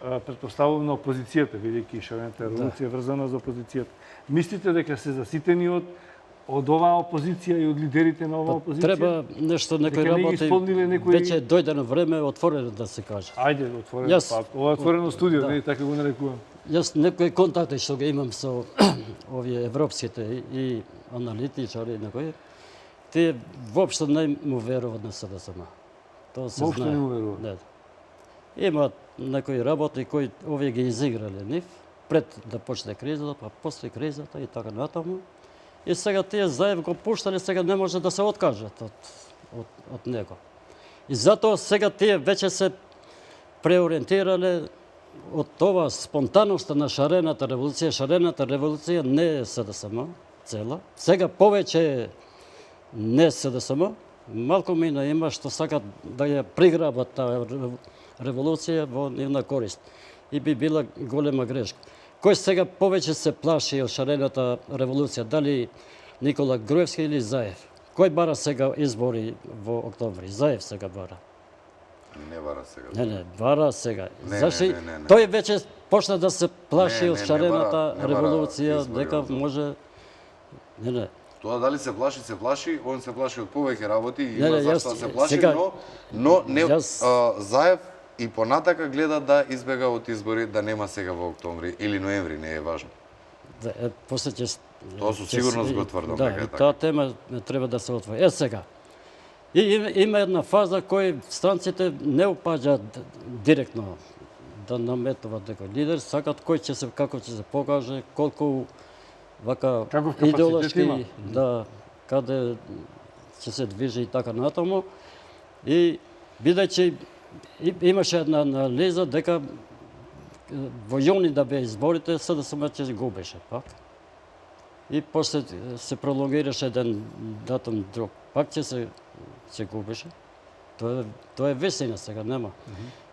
[SPEAKER 1] претпоставувам на опозицијата, бидејќи шарената револуција е врзана за опозицијата. Мислите дека се заситени од оваа опозиција и од лидерите на оваа опозиција?
[SPEAKER 2] Треба нешто, некој работи, веќе дојдено време отворено да се каже.
[SPEAKER 1] Ајде, отворено, ова е отворено студио, не така го нарекувам.
[SPEAKER 2] Јас некои контакти што ги имам со овие европските и аналитичари некои, тие воопшто не му веруваат на СДСМ. Тоа се
[SPEAKER 1] Воопшто
[SPEAKER 2] знае.
[SPEAKER 1] не уверувам.
[SPEAKER 2] Не. Има некои работи кои овие ги изиграле нив пред да почне кризата, па после кризата и така натаму. И сега тие Заев го пуштале, сега не може да се откажат од него. И затоа сега тие веќе се преориентирале од това спонтанноста на шарената револуција. Шарената револуција не е СДСМ цела. Сега повеќе е не СДСМ. Малку мина има што сакат да ја приграбат таа револуција во нивна корист. И би била голема грешка. Кој сега повеќе се плаши од шарената револуција? Дали Никола Груевски или Заев? Кој бара сега избори во октомври? Заев сега бара.
[SPEAKER 3] Не бара сега.
[SPEAKER 2] Не, бара сега.
[SPEAKER 3] Не,
[SPEAKER 2] Зашто
[SPEAKER 3] не.
[SPEAKER 2] тој веќе почна да се плаши
[SPEAKER 3] Не,
[SPEAKER 2] од
[SPEAKER 3] не
[SPEAKER 2] шарената
[SPEAKER 3] бара
[SPEAKER 2] револуција,
[SPEAKER 3] избори,
[SPEAKER 2] дека
[SPEAKER 3] одзад.
[SPEAKER 2] може... Не.
[SPEAKER 3] Тоа дали се плаши, он се плаши од повеќе работи и
[SPEAKER 2] Не,
[SPEAKER 3] има
[SPEAKER 2] јас-
[SPEAKER 3] зашто да се плаши,
[SPEAKER 2] сега-
[SPEAKER 3] но не
[SPEAKER 2] јас-
[SPEAKER 3] Заев и понатака гледа да избега од избори, да нема сега во октомври или ноември, не е важно.
[SPEAKER 2] После ќе...
[SPEAKER 3] Тоа со сигурност го тврдам
[SPEAKER 2] Да,
[SPEAKER 3] дека е
[SPEAKER 2] и
[SPEAKER 3] така.
[SPEAKER 2] таа тема треба да се отвори. Сега. И има една фаза кој странците не упаѓаат директно да наметуваат некој лидер, сакат кој ќе се, како ќе се покаже, колку вака
[SPEAKER 1] Каков капацитет
[SPEAKER 2] идеолошки,
[SPEAKER 1] има.
[SPEAKER 2] да, каде ќе се движи и така натаму. И бидејќи имаше една анализа дека во јуни да беа изборите, СДСМ ќе губеше пак. И после се пролонгираше еден датум друг. Пак ќе се губеше. Тоа е вистина сега, нема.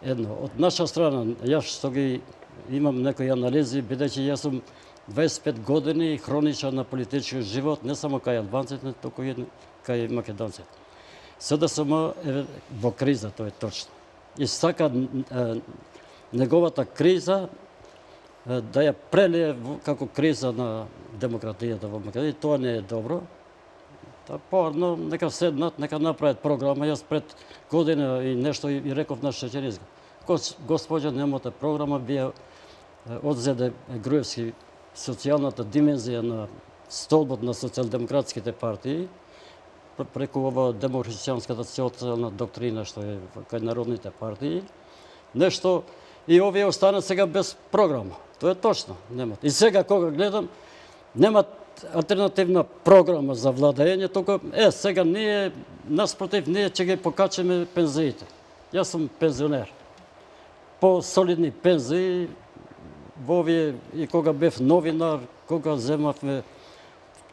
[SPEAKER 2] Едно, од наша страна, јас што ги имам некои анализи, бидејќи јас сум 25 години хроничар на политички живот, не само кај албанците, туку и кај македонците. СДСМ е во криза, тоа е точно. И сака неговата криза да ја прелие како криза на демократијата во Македонија. Тоа не е добро. Порно, нека седнат, нека направат програма. Јас пред година и нешто и реков на Шечеризга. Господја, немате програма, вие одзеде Груевски социјалната димензија на столбот на социјалдемократските партии, преку ова демохристијанската социјална доктрина што е кај народните партии, нешто и овие останат сега без програма. Тоа е точно, немат. И сега кога гледам, немат алтернативна програма за владење, туку сега ние наспротив ние ќе ги покачиме пензиите. Јас сум пензионер. По солидни пензии во овие и кога бев новинар, кога земавме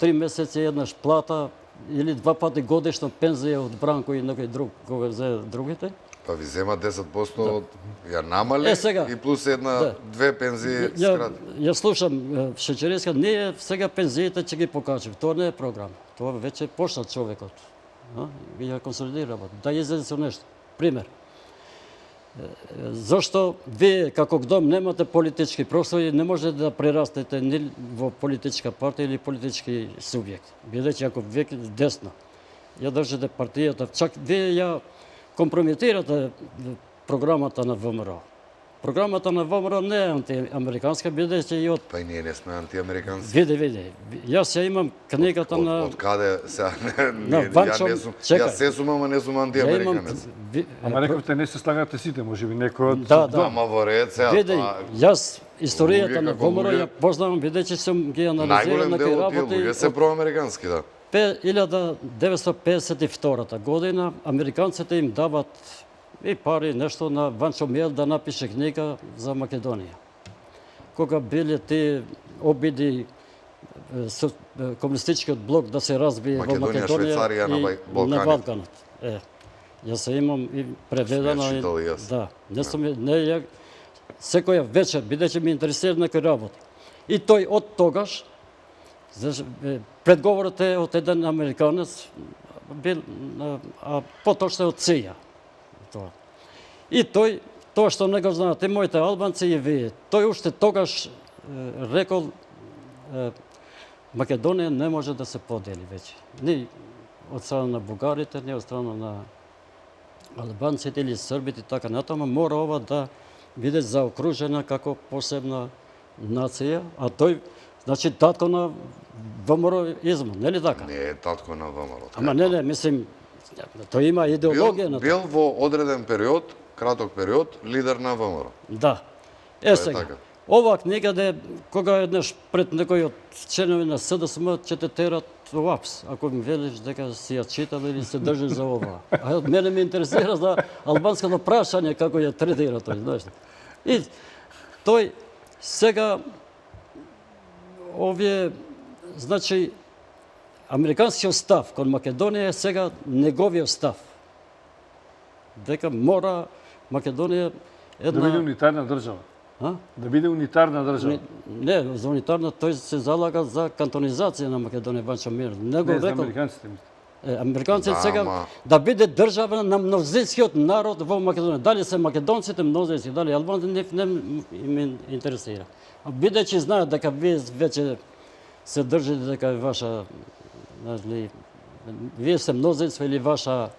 [SPEAKER 2] 3 месеци еднаш плата или 2 пати годишно пензија од Бранко и некој друг, кога взе другите.
[SPEAKER 3] Па ви зема 10% ја намали
[SPEAKER 2] сега.
[SPEAKER 3] и плюс две пензии скрати.
[SPEAKER 2] Ја слушам Шечериска, ние сега пензиите ќе ги покачиме. Тоа не е програма. Тоа веќе почна човекот. И ја консолидира. Да излезе со нешто. Пример. Зошто вие како дом немате политички прослови, не можете да прерастете ни во политичка партија или политички субјект. Бидејќи ако вие десно ја држите партијата, чак вие ја компрометирате програмата на ВМРО. Програмата на ВМРО не е антиамериканска, бидејќи и од...
[SPEAKER 3] Па и ние не сме антиамериканци.
[SPEAKER 2] Види. Јас ја имам книгата на...
[SPEAKER 3] Од каде сега
[SPEAKER 2] чекај.
[SPEAKER 3] јас се сум, ама не сум антиамериканец.
[SPEAKER 1] Ама рековте не се слагате сите, можеби некој од...
[SPEAKER 2] Да.
[SPEAKER 3] Ама во ред сега
[SPEAKER 2] Види, јас историјата
[SPEAKER 3] луѓе
[SPEAKER 2] на
[SPEAKER 3] како
[SPEAKER 2] ВМРО ја
[SPEAKER 3] луѓе-
[SPEAKER 2] познавам, бидејќи сум ги анализирал
[SPEAKER 3] најголем
[SPEAKER 2] некои
[SPEAKER 3] дел од тие
[SPEAKER 2] работи.
[SPEAKER 3] луѓе се проамерикански, да.
[SPEAKER 2] 1952 година американците им дават и пари нешто на Ванчо Миел да напише книга за Македонија. Кога биле тие обиди комунистичкиот блок да се разбие во
[SPEAKER 3] Македонија,
[SPEAKER 2] Македонија
[SPEAKER 3] Швајцарија, на
[SPEAKER 2] и
[SPEAKER 3] Балканите.
[SPEAKER 2] на Балканот. Јас се имам и преведено.
[SPEAKER 3] Сум ја читал и јас.
[SPEAKER 2] Да, не сум ја секоја вечер, бидејќи ме интересира некој работа. И тој од тогаш, предговорот е од еден американец, а поточно од ЦИА. И тој, тоа што не го знаат и моите албанци и вие, тој уште тогаш рекол Македонија не може да се подели веќе. Ни од страна на бугарите, ни од страна на албанците или србите, така натаму, мора ова да биде заокружена како посебна нација, а тој, значи, татко на ВМРО-измот, нели така?
[SPEAKER 3] Не е татко на ВМРО.
[SPEAKER 2] Ама не, мислим, Тој има идеологија на тоа.
[SPEAKER 3] Бил во одреден период, краток период, лидер на ВМРО.
[SPEAKER 2] Да.
[SPEAKER 3] Тоа е
[SPEAKER 2] Сега,
[SPEAKER 3] така.
[SPEAKER 2] ова некаде, кога еднаш пред некој од членови на СДСМ ќе те терат во АПС, ако ми велиш дека си ја читал или се држиш за ова. А мене ме интересира за албанското прашање, како ја третира тој, знаеш. И тој сега овие, значи, американскиот став кон Македонија е сега неговиот став. Дека мора Македонија
[SPEAKER 1] Да биде унитарна држава. Да биде унитарна држава.
[SPEAKER 2] Не, за унитарна тој се залага за кантонизација на Македонија ванчо мир.
[SPEAKER 1] Не, за американците мислам.
[SPEAKER 2] Американците сега да биде држава на мнозинскиот народ во Македонија. Дали се македонците мнозински, дали албанците, не им интересира. А бидејќи знаат дека вие веќе се држите дека е ваша, значи, вие се мнозинство или ваша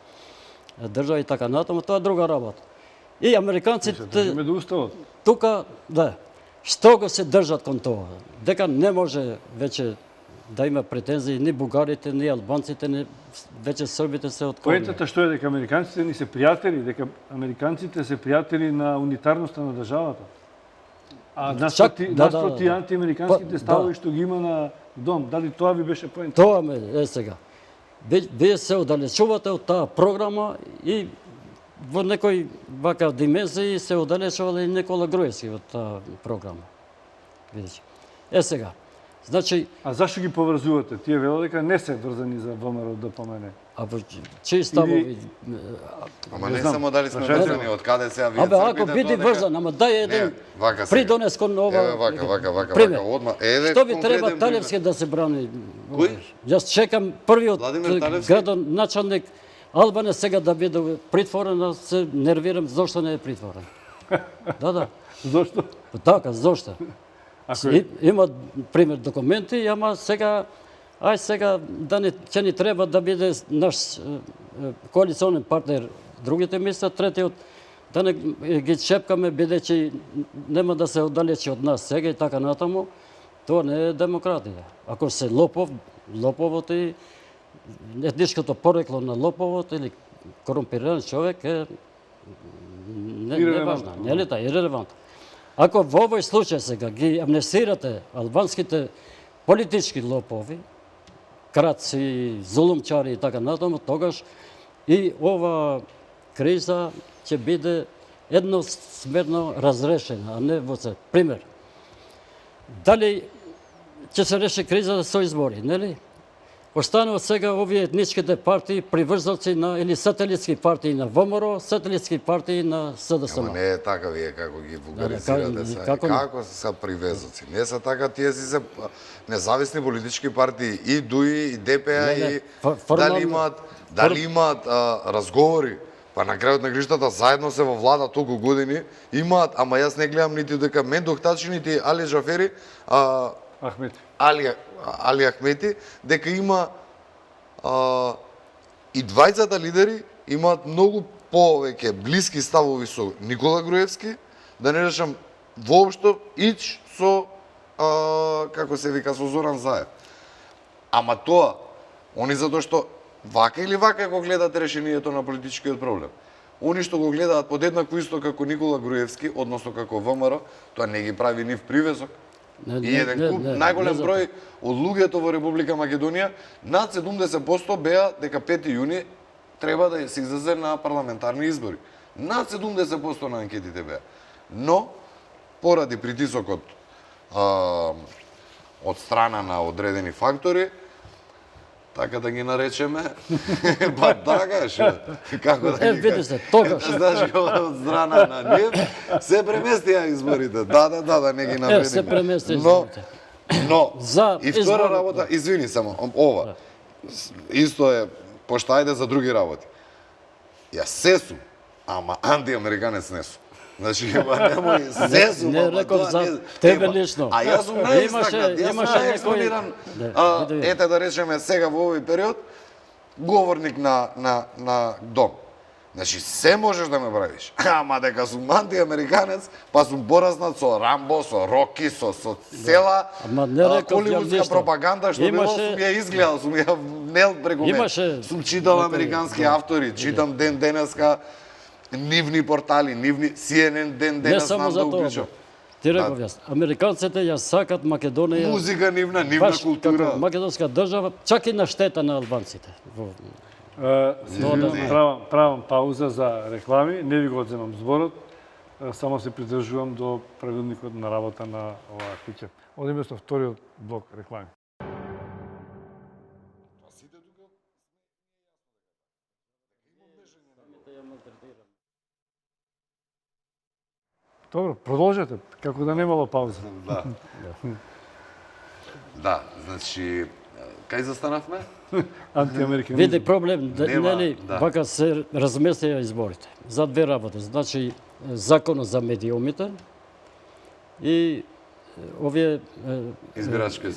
[SPEAKER 2] држава и така натаму, тоа е друга работа. И американците
[SPEAKER 1] Држиме до уставот.
[SPEAKER 2] тука, да, што го се држат кон тоа? Дека не може веќе да има претензии ни бугарите, ни албанците, ни веќе србите се отклонија.
[SPEAKER 1] Поентата што е дека американците ни се пријатели, дека американците се пријатели на унитарноста на државата. А наспроти антиамериканските ставови што ги има на Дом, дали тоа ви беше поента?
[SPEAKER 2] Тоа ме е сега. Вие се оддалечувате од таа програма и во некој вака димензии се оддалечувал и Никола Груевски од таа програма. Видиш. Е сега. Значи,
[SPEAKER 1] а зашто ги поврзувате? Тие велат дека не се врзани за ВМРО ДПМН.
[SPEAKER 2] А во чии ставови?
[SPEAKER 3] Ама не само дали сме врзани, од каде сега вие
[SPEAKER 2] Абе, ако биде врзан, ама дај еден придонес кон ова.
[SPEAKER 3] Вака, одма.
[SPEAKER 2] Што ви треба Талевски да се брани?
[SPEAKER 3] Кој?
[SPEAKER 2] Јас чекам првиот градоначалник Албане сега да биде притворен, а се нервирам зошто не е притворен. Да.
[SPEAKER 1] Зошто?
[SPEAKER 2] Така, зошто? Има пример документи, ама сега сега ќе ни треба да биде наш коалиционен партнер. Другите мислат, третиот да не ги чепкаме бидејќи нема да се оддалечи од нас сега и така натаму. Тоа не е демократија. Ако се лоповот и етничкото порекло на лоповот или корумпиран човек е не важно, не е ли та, ирелевантно. Ако во овој случај сега ги амнестирате албанските политички лопови, крадци, зулумчари и така натаму, тогаш и ова криза ќе биде едносмерно разрешена, а не во се. Пример, дали ќе се реши криза со избори, нели? Останува сега овие етничките партии приврзалци на или сателитски партии на ВМРО, сателитски партии на СДСМ.
[SPEAKER 3] Ама не е така вие како ги вулгаризирате сега. Како се приврзалци? Не се така, тие си се независни политички партии и ДУИ, и ДПА, и дали имаат разговори, па на крајот на гриштата заедно се во влада толку години, имаат, ама јас не гледам нити дека Мендох Тачи, нити Али Джафери, Али Ахмети, дека има и двајцата лидери имаат многу повеќе блиски ставови со Никола Груевски, да не речам воопшто ич со како се вика, со Зоран Заев. Ама тоа, они затоа што вака или вака го гледат решението на политичкиот проблем. Они што го гледаат подеднакво исто како Никола Груевски, односно како ВМРО, тоа не ги прави нив привезок. И еден куп, најголем број од луѓето во Република Македонија, над 70% беа дека 5 јуни треба да се излезе на парламентарни избори. Над 70% на анкетите беа. Но, поради притисокот од страна на одредени фактори, така да ги наречеме, па така што, како да ги
[SPEAKER 2] видите, тогаш.
[SPEAKER 3] Знаеш, од страна на нив, се преместија изборите. Да, не ги навредиме.
[SPEAKER 2] Се преместија изборите.
[SPEAKER 3] Но, и втора работа, извини само, ова, исто е, пошто ајде за други работи. Јас се сум, ама антиамериканец не сум. Значи, немој се сум,
[SPEAKER 2] не реков за тебе лично.
[SPEAKER 3] А јас сум најистакнат, јас сум најекспониран, ете да речеме сега во овој период, говорник на Дом. Значи, се можеш да ме правиш. Ама дека сум антиамериканец, па сум пораснат со Рамбо, со Роки, со цела
[SPEAKER 2] Ама не реков ја
[SPEAKER 3] холивудска
[SPEAKER 2] ништо.
[SPEAKER 3] пропаганда, што било, сум ја изгледал, сум ја нел преку мен. Сум читал американски автори, читам ден денеска, нивни портали, нивни CNN ден
[SPEAKER 2] Не
[SPEAKER 3] денес
[SPEAKER 2] само
[SPEAKER 3] знам
[SPEAKER 2] за
[SPEAKER 3] да
[SPEAKER 2] тоа.
[SPEAKER 3] уклучам.
[SPEAKER 2] Ти реков јас. Американците ја сакат Македонија.
[SPEAKER 3] Музика нивна, нивна
[SPEAKER 2] баш
[SPEAKER 3] култура.
[SPEAKER 2] како македонска држава, чак и на штета на албанците.
[SPEAKER 1] Правам пауза за реклами, не ви го одземам зборот, само се придржувам до правилникот на работа на оваа куќа. Одиме со вториот блок реклами. Добро, продолжете, како да немало пауза.
[SPEAKER 3] Да. Да, значи, кај застанавме?
[SPEAKER 1] Антиамериканизм.
[SPEAKER 2] Види проблем,
[SPEAKER 3] Нема,
[SPEAKER 2] нели,
[SPEAKER 3] да.
[SPEAKER 2] вака се разместија изборите. За две работи. Значи, законот за медиумите и овие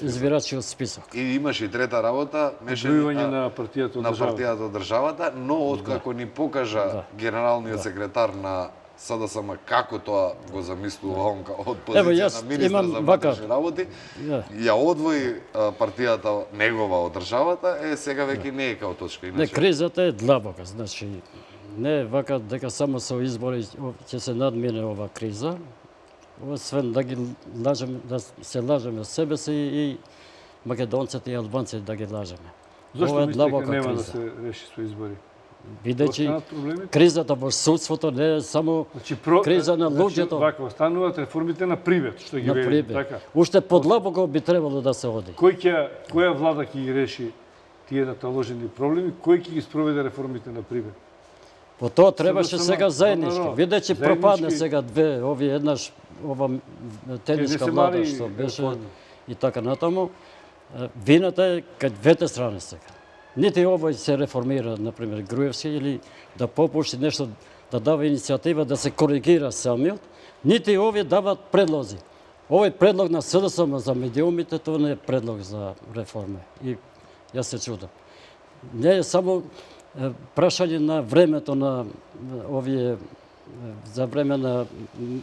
[SPEAKER 2] избирачкиот список.
[SPEAKER 3] И имаше и трета работа,
[SPEAKER 1] Одвојување на партијата од
[SPEAKER 3] на
[SPEAKER 1] државата.
[SPEAKER 3] партијата од државата, но откако ни покажа генералниот секретар на СДСМ како тоа го замислува он од
[SPEAKER 2] Ево,
[SPEAKER 3] позиција
[SPEAKER 2] јас
[SPEAKER 3] на министар
[SPEAKER 2] имам
[SPEAKER 3] за
[SPEAKER 2] вака-
[SPEAKER 3] внатрешни работи,
[SPEAKER 2] Да.
[SPEAKER 3] ја одвои партијата негова од државата, сега веќе не е као точка.
[SPEAKER 2] Не,
[SPEAKER 3] Иначе,
[SPEAKER 2] кризата е длабока, значи не е вака дека само со избори ќе се надмине ова криза. Освен да ги лажеме, да се лажеме себе си и македонците и албанците да ги лажеме.
[SPEAKER 1] Зошто
[SPEAKER 2] Ова е
[SPEAKER 1] мислите дека
[SPEAKER 2] длабока
[SPEAKER 1] нема да
[SPEAKER 2] криза.
[SPEAKER 1] се реши со избори?
[SPEAKER 2] Бидејќи
[SPEAKER 1] Останат проблемите?
[SPEAKER 2] кризата во судството не е само криза на луѓето.
[SPEAKER 1] Вака, остануваат реформите на привет, што ги
[SPEAKER 2] На
[SPEAKER 1] вели,
[SPEAKER 2] прибе.
[SPEAKER 1] така.
[SPEAKER 2] Уште подлабоко би требало да се оди.
[SPEAKER 1] Која влада ќе ги реши тие наталожени проблеми, кој ќе ги спроведе реформите на привет?
[SPEAKER 2] По тоа требаше
[SPEAKER 1] СДСМ,
[SPEAKER 2] сега заеднички.
[SPEAKER 1] добро,
[SPEAKER 2] Видејќи
[SPEAKER 1] заеднички.
[SPEAKER 2] пропадне сега две, овие еднаш ова тениска
[SPEAKER 1] се
[SPEAKER 2] влада
[SPEAKER 1] мали
[SPEAKER 2] што беше
[SPEAKER 1] реформи.
[SPEAKER 2] и така натаму. Вината е кај двете страни сега. Нити овој се реформира, например, Груевски, или да попушти нешто, да дава иницијатива да се коригира самиот, нити овие дават предлози. Овој предлог на СДСМ за медиумите, тоа не е предлог за реформа. И јас се чудам. Не е само прашање на времето на овие за време на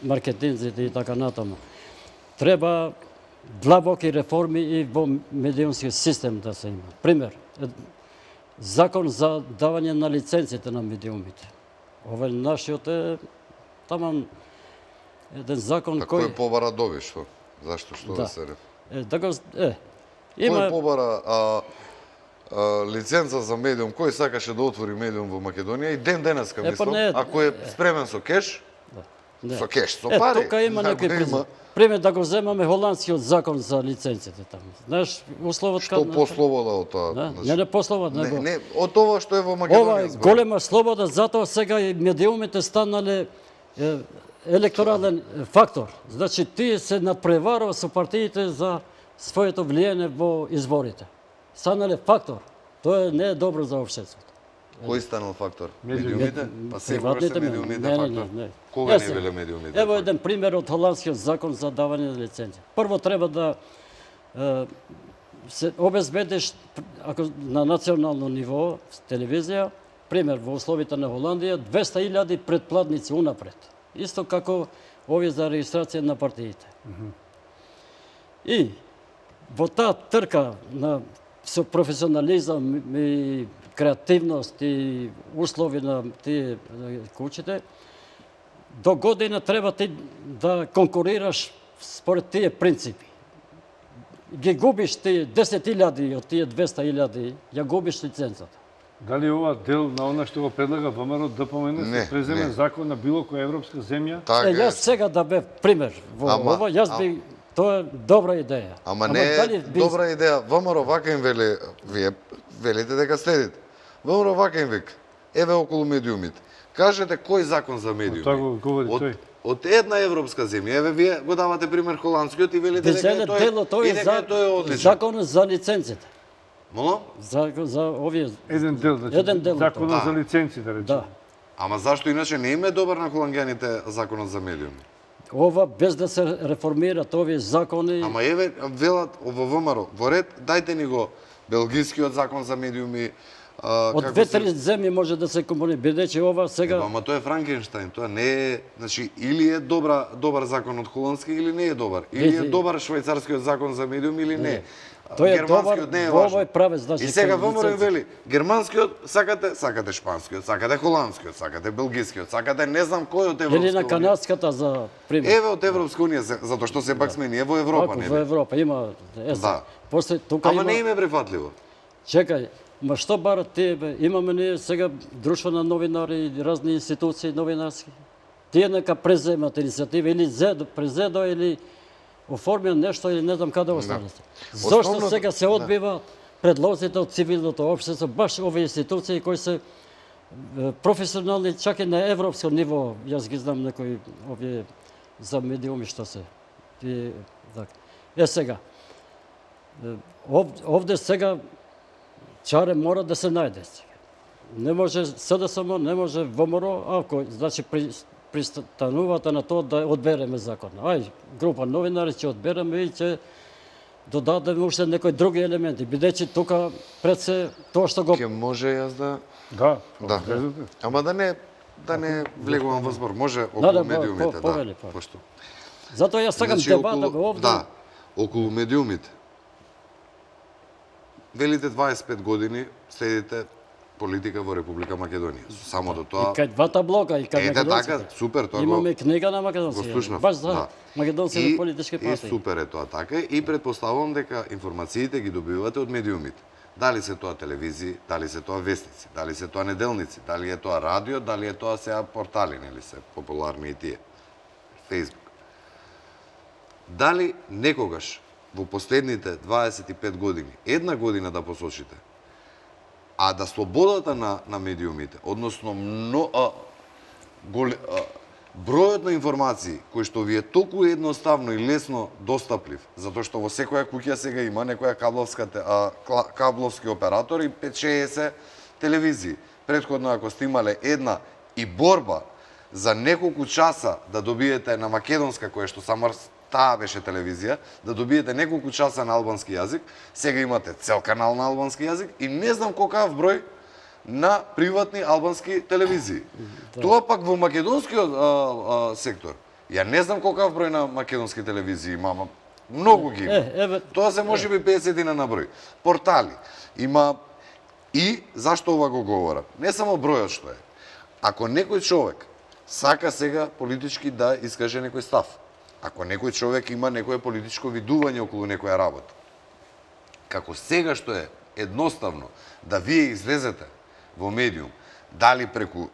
[SPEAKER 2] маркетинзите и така натаму. Треба длабоки реформи и во медиумски систем да се има. Пример, закон за давање на лиценците на медиумите. Ова нашиот е таман еден закон
[SPEAKER 3] Кој
[SPEAKER 2] кој
[SPEAKER 3] побара доби, што? Зашто, што да се
[SPEAKER 2] да го
[SPEAKER 3] Кој
[SPEAKER 2] има
[SPEAKER 3] побара лиценца за медиум, кој сакаше да отвори медиум во Македонија и ден денеска мислам,
[SPEAKER 2] не,
[SPEAKER 3] ако е спремен со кеш,
[SPEAKER 2] не.
[SPEAKER 3] со кеш, со пари.
[SPEAKER 2] Тука има
[SPEAKER 3] ако
[SPEAKER 2] некои
[SPEAKER 3] има,
[SPEAKER 2] пример да го земаме холандскиот закон за лиценците таму. Знаеш, условот
[SPEAKER 3] Што послобода од тоа?
[SPEAKER 2] Да,
[SPEAKER 3] значи?
[SPEAKER 2] не пословот,
[SPEAKER 3] Не,
[SPEAKER 2] него.
[SPEAKER 3] не, од тоа што е во
[SPEAKER 2] Ова
[SPEAKER 3] Македонија.
[SPEAKER 2] е
[SPEAKER 3] зборам.
[SPEAKER 2] голема слобода, затоа сега и медиумите станале електорален фактор. Значи, тие се надпреварува со партиите за своето влијание во изборите. Станале фактор. Тоа не е добро за општеството.
[SPEAKER 3] Кој станал фактор?
[SPEAKER 1] Медиумите.
[SPEAKER 3] Медиумите? Па секогаш се медиумите
[SPEAKER 2] Не,
[SPEAKER 3] фактор.
[SPEAKER 2] не.
[SPEAKER 3] Кога
[SPEAKER 2] Јас
[SPEAKER 3] не биле медиумите?
[SPEAKER 2] Ево
[SPEAKER 3] фактор?
[SPEAKER 2] еден пример од холандскиот закон за давање на лиценција. Прво треба да се обезбедиш, ако на национално ниво, телевизија, пример во условите на Холандија, 200.000 претплатници унапред. Исто како овие за регистрација на партиите. И во таа трка на со професионализам и креативност и услови на тие куќите, до година треба ти да конкурираш според тие принципи. Ги губиш тие 10.000 од тие 200.000, ја губиш лиценцата.
[SPEAKER 1] Дали ова дел на она што го предлага ВМРО ДПМН
[SPEAKER 3] Не,
[SPEAKER 1] се преземе
[SPEAKER 3] не.
[SPEAKER 1] закон на било која европска земја?
[SPEAKER 3] Така
[SPEAKER 2] Јас
[SPEAKER 3] е.
[SPEAKER 2] сега да бев пример во ова, јас би тоа е добра идеја.
[SPEAKER 3] Ама не е
[SPEAKER 2] дали би-
[SPEAKER 3] добра идеја. ВМРО вака им вели, вие велите дека следите. ВМРО вака им вика, еве околу медиумите. Кажете кој закон за медиуми?
[SPEAKER 1] Тоа го говори
[SPEAKER 3] од,
[SPEAKER 1] тој.
[SPEAKER 3] од една европска земја. Еве вие го давате пример холандскиот и велите дека
[SPEAKER 2] Визеле дело тој
[SPEAKER 3] и
[SPEAKER 2] е
[SPEAKER 3] дека тој е
[SPEAKER 2] за
[SPEAKER 3] одличен.
[SPEAKER 2] законот за лиценците.
[SPEAKER 3] Молам?
[SPEAKER 2] За овие
[SPEAKER 1] Еден дел, значи,
[SPEAKER 2] Еден дел од
[SPEAKER 1] законот
[SPEAKER 3] тоа.
[SPEAKER 1] за лиценци, да речеме.
[SPEAKER 2] да.
[SPEAKER 3] Ама зашто иначе не им е добар на холанѓаните законот за медиуми?
[SPEAKER 2] Ова без да се реформираат овие закони.
[SPEAKER 3] Ама еве велат во ВМРО, во ред дајте ни го белгискиот закон за медиуми,
[SPEAKER 2] Од две-три земји може да се комунира, бидејќи ова сега...
[SPEAKER 3] Ама тоа е Франкенштајн, тоа не е, значи, или е добар закон од холандски, или не е добар. Или е добар швајцарскиот закон за медиум, или не.
[SPEAKER 2] Тој е добар во овој правец, значи...
[SPEAKER 3] И сега ВМРО вели, германскиот сакате шпанскиот, сакате холандскиот, сакате белгискиот, сакате не знам кој од Европска
[SPEAKER 2] Или на канадската, за пример.
[SPEAKER 3] Еве од Европска унија, затоа што сепак сме ние во Европа, не?
[SPEAKER 2] Во Европа има...
[SPEAKER 3] Да.
[SPEAKER 2] После тука
[SPEAKER 3] Ама
[SPEAKER 2] има...
[SPEAKER 3] не им е прифатливо.
[SPEAKER 2] Чекај, ма што барат тие, бе? Имаме ние сега друштво на новинари и разни институции новинарски. Тие нека преземат иницијатива, или презедо, или оформија нешто, или не знам каде останете. Зошто сега се одбива предлозите од цивилното општество, баш овие институции кои се професионални, чак и на европско ниво, јас ги знам некои овие за медиуми што се. Сега, овде сега чаре мора да се најде. Не може СДСМ, не може ВМРО, ако значи пристанувате на тоа да одбереме закон. Ај, група новинари ќе одбереме и ќе додадеме уште некои други елементи, бидејќи тука пред се тоа што го...
[SPEAKER 3] Ке може јас да...
[SPEAKER 1] Да.
[SPEAKER 3] Ама да не влегувам во збор. Може околу медиумите, да. Пошто.
[SPEAKER 2] Затоа јас сакам дебата овде.
[SPEAKER 3] Да, околу медиумите. Велите 25 години следите политика во Република Македонија. Само до тоа...
[SPEAKER 2] И кај двата блока, и кај македонците.
[SPEAKER 3] Така, супер, тоа
[SPEAKER 2] имаме книга на македонците. Баш за македонските политички партии.
[SPEAKER 3] И супер е тоа така. И предпоставувам дека информациите ги добивате од медиумите. Дали се тоа телевизии, дали се тоа вестници, дали се тоа неделници, дали е тоа радио, дали е тоа сега портали, нели се популарни и тие. Facebook. Дали некогаш во последните 25 години, една година да посочите, а да слободата на медиумите, односно бројот на информации кои што ви е толку едноставно и лесно достаплив, затоа што во секоја куќа сега има некоја кабловски оператор и 5-60 телевизии. Претходно ако сте имале една и борба за неколку часа да добиете на македонска, која што само таа беше телевизија, да добиете неколку часа на албански јазик, сега имате цел канал на албански јазик и не знам колкав број на приватни албански телевизии. Тоа пак во македонскиот сектор. Ја не знам колкав број на македонски телевизии има, многу ги има. Тоа се можеби 50 на број. Портали. Има и зашто ова го говорам? Не само бројот што е. Ако некој човек сака сега политички да искаже некој став, ако некој човек има некое политичко видување околу некоја работа, како сега што е едноставно да вие излезете во медиум, дали преку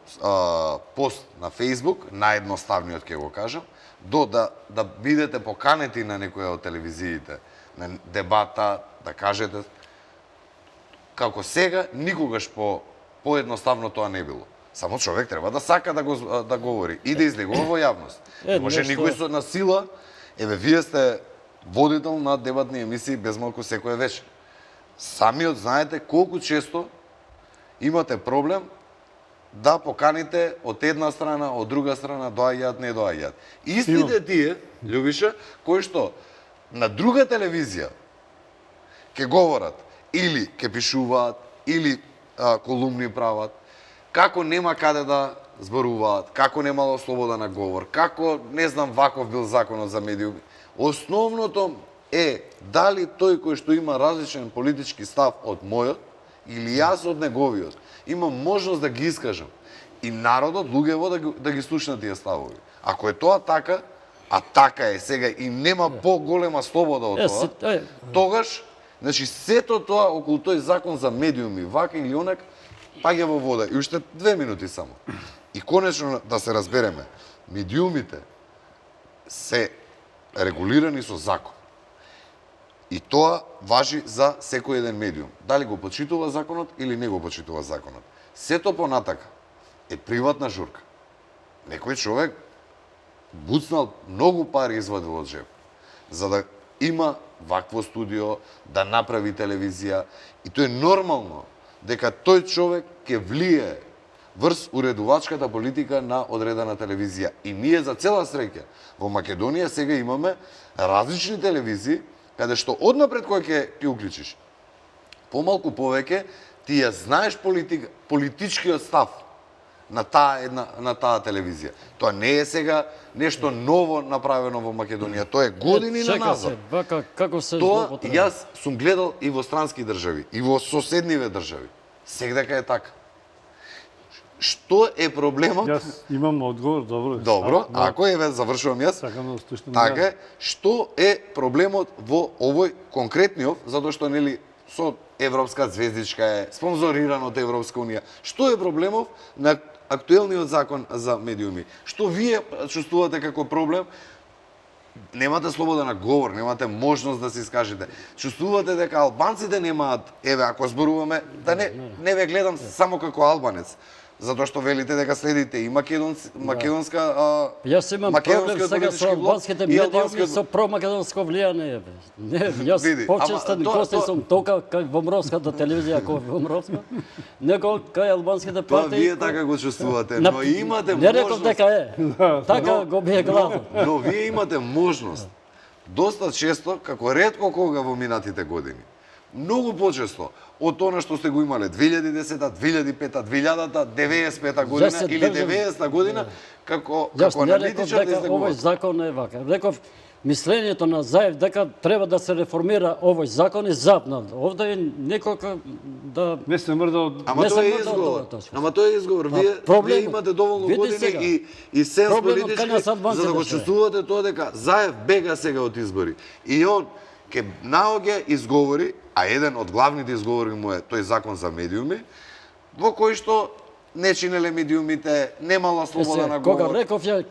[SPEAKER 3] пост на Facebook, наједноставниот ќе го кажам, до да бидете поканети на некоја од телевизиите, на дебата, да кажете, како сега, никогаш поедноставно тоа не било. Само човек треба да сака да говори и да излегува во јавност. Не може никој на сила, еве вие сте водител на дебатни емисии без малку секој вечер. Самиот знаете колку често имате проблем да поканите од една страна, од друга страна, доаѓаат, не доаѓаат. Истите тие, Љубиша, кои што на друга телевизија ќе говорат или ќе пишуваат, или колумни прават, како нема каде да зборуваат, како немало слобода на говор, како не знам ваков бил законот за медиуми. Основното е дали тој кој што има различен политички став од мојот или јас од неговиот, имам можност да ги искажам. И народот, луѓево да ги слушнат тие ставови. Ако е тоа така, а така е сега и нема поголема слобода од тоа, тогаш, значи сето тоа околу тој закон за медиуми, вака или онак, паѓа во вода. И уште 2 минути само. И конечно да се разбереме, медиумите се регулирани со закон. И тоа важи за секој еден медиум. Дали го почитува законот или не го почитува законот. Сето понатака е приватна журка. Некој човек буцнал многу пари извадил од джеб за да има вакво студио, да направи телевизија. И тоа е нормално дека тој човек ќе влие врз уредувачката политика на одредена телевизија. И ние за цела среќа во Македонија сега имаме различни телевизии каде што однапред кој ќе уклучиш. Помалку повеќе ти ја знаеш политичкиот став на таа телевизија. Тоа не е сега нешто ново направено во Македонија, тоа е години назад.
[SPEAKER 2] Како се
[SPEAKER 3] Тоа јас сум гледал и во странски држави, и во соседниве држави. Сегдека е така. Што е проблемот?
[SPEAKER 1] Јас имам одговор, добро.
[SPEAKER 3] Добро, ако еве завршувам јас. Така е, што е проблемот во овој конкретниот, затоа што нели со европска звездичка е спонзориран од Европска унија. Што е проблемов на актуелниот закон за медиуми? Што вие чувствувате како проблем? Немате слобода на говор, немате можност да се искажете. Чувствувате дека албанците немаат, еве ако зборуваме, да не ве гледам само како албанец, затоа што велите дека следите и македонска
[SPEAKER 2] Јас имам проблем сега со албанските медиуми со промакедонско влијание. Не, јас почестен гости сум тока кај во морската телевизија, кој во морска, него кај албанските партии.
[SPEAKER 3] Тоа вие така го чувствувате, но имате можност.
[SPEAKER 2] Не реков дека е. Така го би е главно.
[SPEAKER 3] Но вие имате можност доста често, како ретко кога во минатите години, многу почесто од тоа што сте го имале 2010, 2005, 2000, 95 година или 90 година како аналитичар да
[SPEAKER 2] овој закон е вака. Реков мислењето на Заев дека треба да се реформира овој закон и запнал. Овде е некој да
[SPEAKER 1] не се мрда од
[SPEAKER 3] Ама тоа е изговор. Ама тоа е изговор. Вие имате доволно години и сенс политички за да го чувствувате тоа дека Заев бега сега од избори. И он ке наоѓа изговори, а еден од главните изговори му е тој закон за медиуми, во кој што не чинеле медиумите, немала слобода на говор.
[SPEAKER 2] Кога реков ја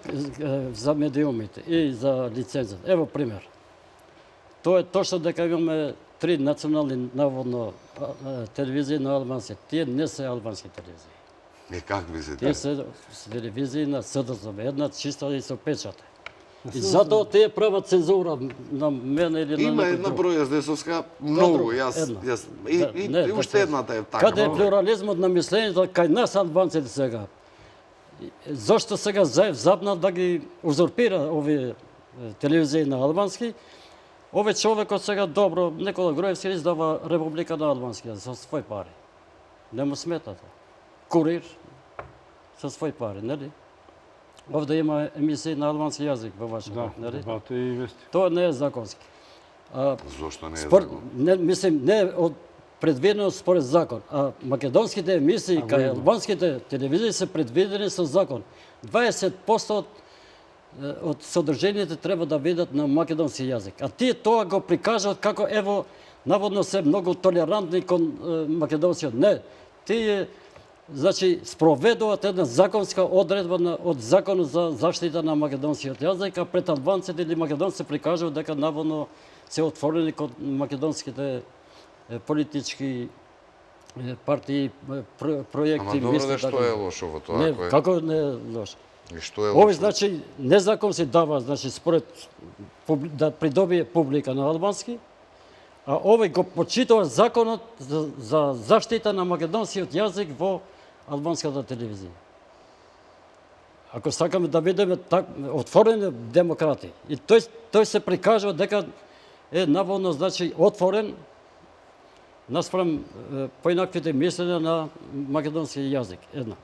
[SPEAKER 2] за медиумите и за лицензата, ево пример. Тоа е точно дека имаме 3 национални наводно телевизии на албански. Тие не се албански телевизии.
[SPEAKER 3] Не, какви се
[SPEAKER 2] тие? Тие се телевизии на СДСМ, една чиста и со печата. И затоа тие прават цензура на мене или на
[SPEAKER 3] Има една пројаздесовска, многу, јас и уште едната е така.
[SPEAKER 2] Каде е плурализмот на мислењето кај нас албанците сега? Зошто сега Заев запнал да ги узурпира овие телевизии на албански? Овој човекот сега добро, Никола Груевски издава Република на албански со своји пари. Не му смета тоа. Курир со своји пари, нели? Овде има емисии на албански јазик во вашето, нели? Тоа не е законски.
[SPEAKER 3] Зошто не е закон?
[SPEAKER 2] Мислим, не е предвидено според закон, а македонските емисии кај албанските телевизии се предвидени со закон. 20% од содржините треба да бидат на македонски јазик. А тие тоа го прикажат како ево наводно се многу толерантни кон македонците. Не, тие значи спроведуваат една законска одредба од Законот за заштита на македонскиот јазик, а пред албанците или македонците прикажуваат дека наводно се отворени кон македонските политички партии, проекти,
[SPEAKER 3] мисли. Ама добро, што е лошо во тоа?
[SPEAKER 2] Не, како не е лошо?
[SPEAKER 3] И што е лошо?
[SPEAKER 2] Овој значи незакон се дава, значи според да придобие публика на албански, а овој го почитува законот за заштита на македонскиот јазик во албанската телевизија. Ако сакаме да бидеме отворени демократи, и тој се прикажува дека е наводно значи отворен наспрам поинаквите мислења на македонски јазик. Една.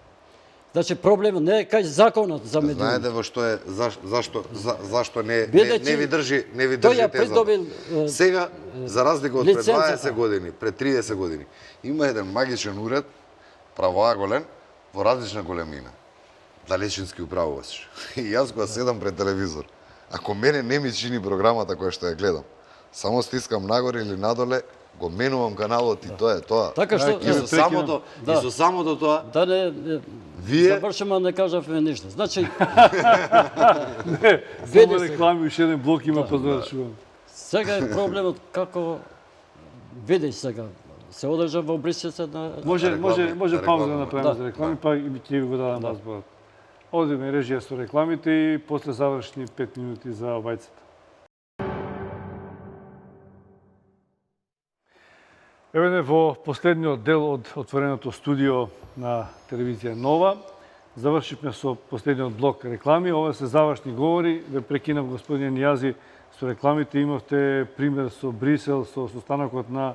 [SPEAKER 2] Значи проблемот не е кај законот за медиуми.
[SPEAKER 3] Знаете во што е зашто не ви држи тезата. Сега за разлика од пред 20 години, пред 30 години, има еден магичен уред правоаголен во различна големина. Далечински управувач. И јас кога седам пред телевизор, ако мене не ми чини програмата која што ја гледам, само стискам нагоре или надоле, го менувам каналот и тоа е тоа.
[SPEAKER 2] Така што
[SPEAKER 3] и со самото тоа
[SPEAKER 2] да не завршиме, не кажавме ништо. Значи
[SPEAKER 1] не, само реклами уште еден блок има па завршувам.
[SPEAKER 2] Сега е проблемот како видиш сега се одржа во Брисел на
[SPEAKER 1] може пауза да направиме за реклами, па ќе ви го дадам разборот. Одиме режија со рекламите и после завршни 5 минути за вајцата. Еве во последниот дел од отвореното студио на телевизија Нова. Завршивме со последниот блок реклами. Ова се завршни говори. Ве прекинав господин Нијази со рекламите. Имавте пример со Брисел, со состанокот на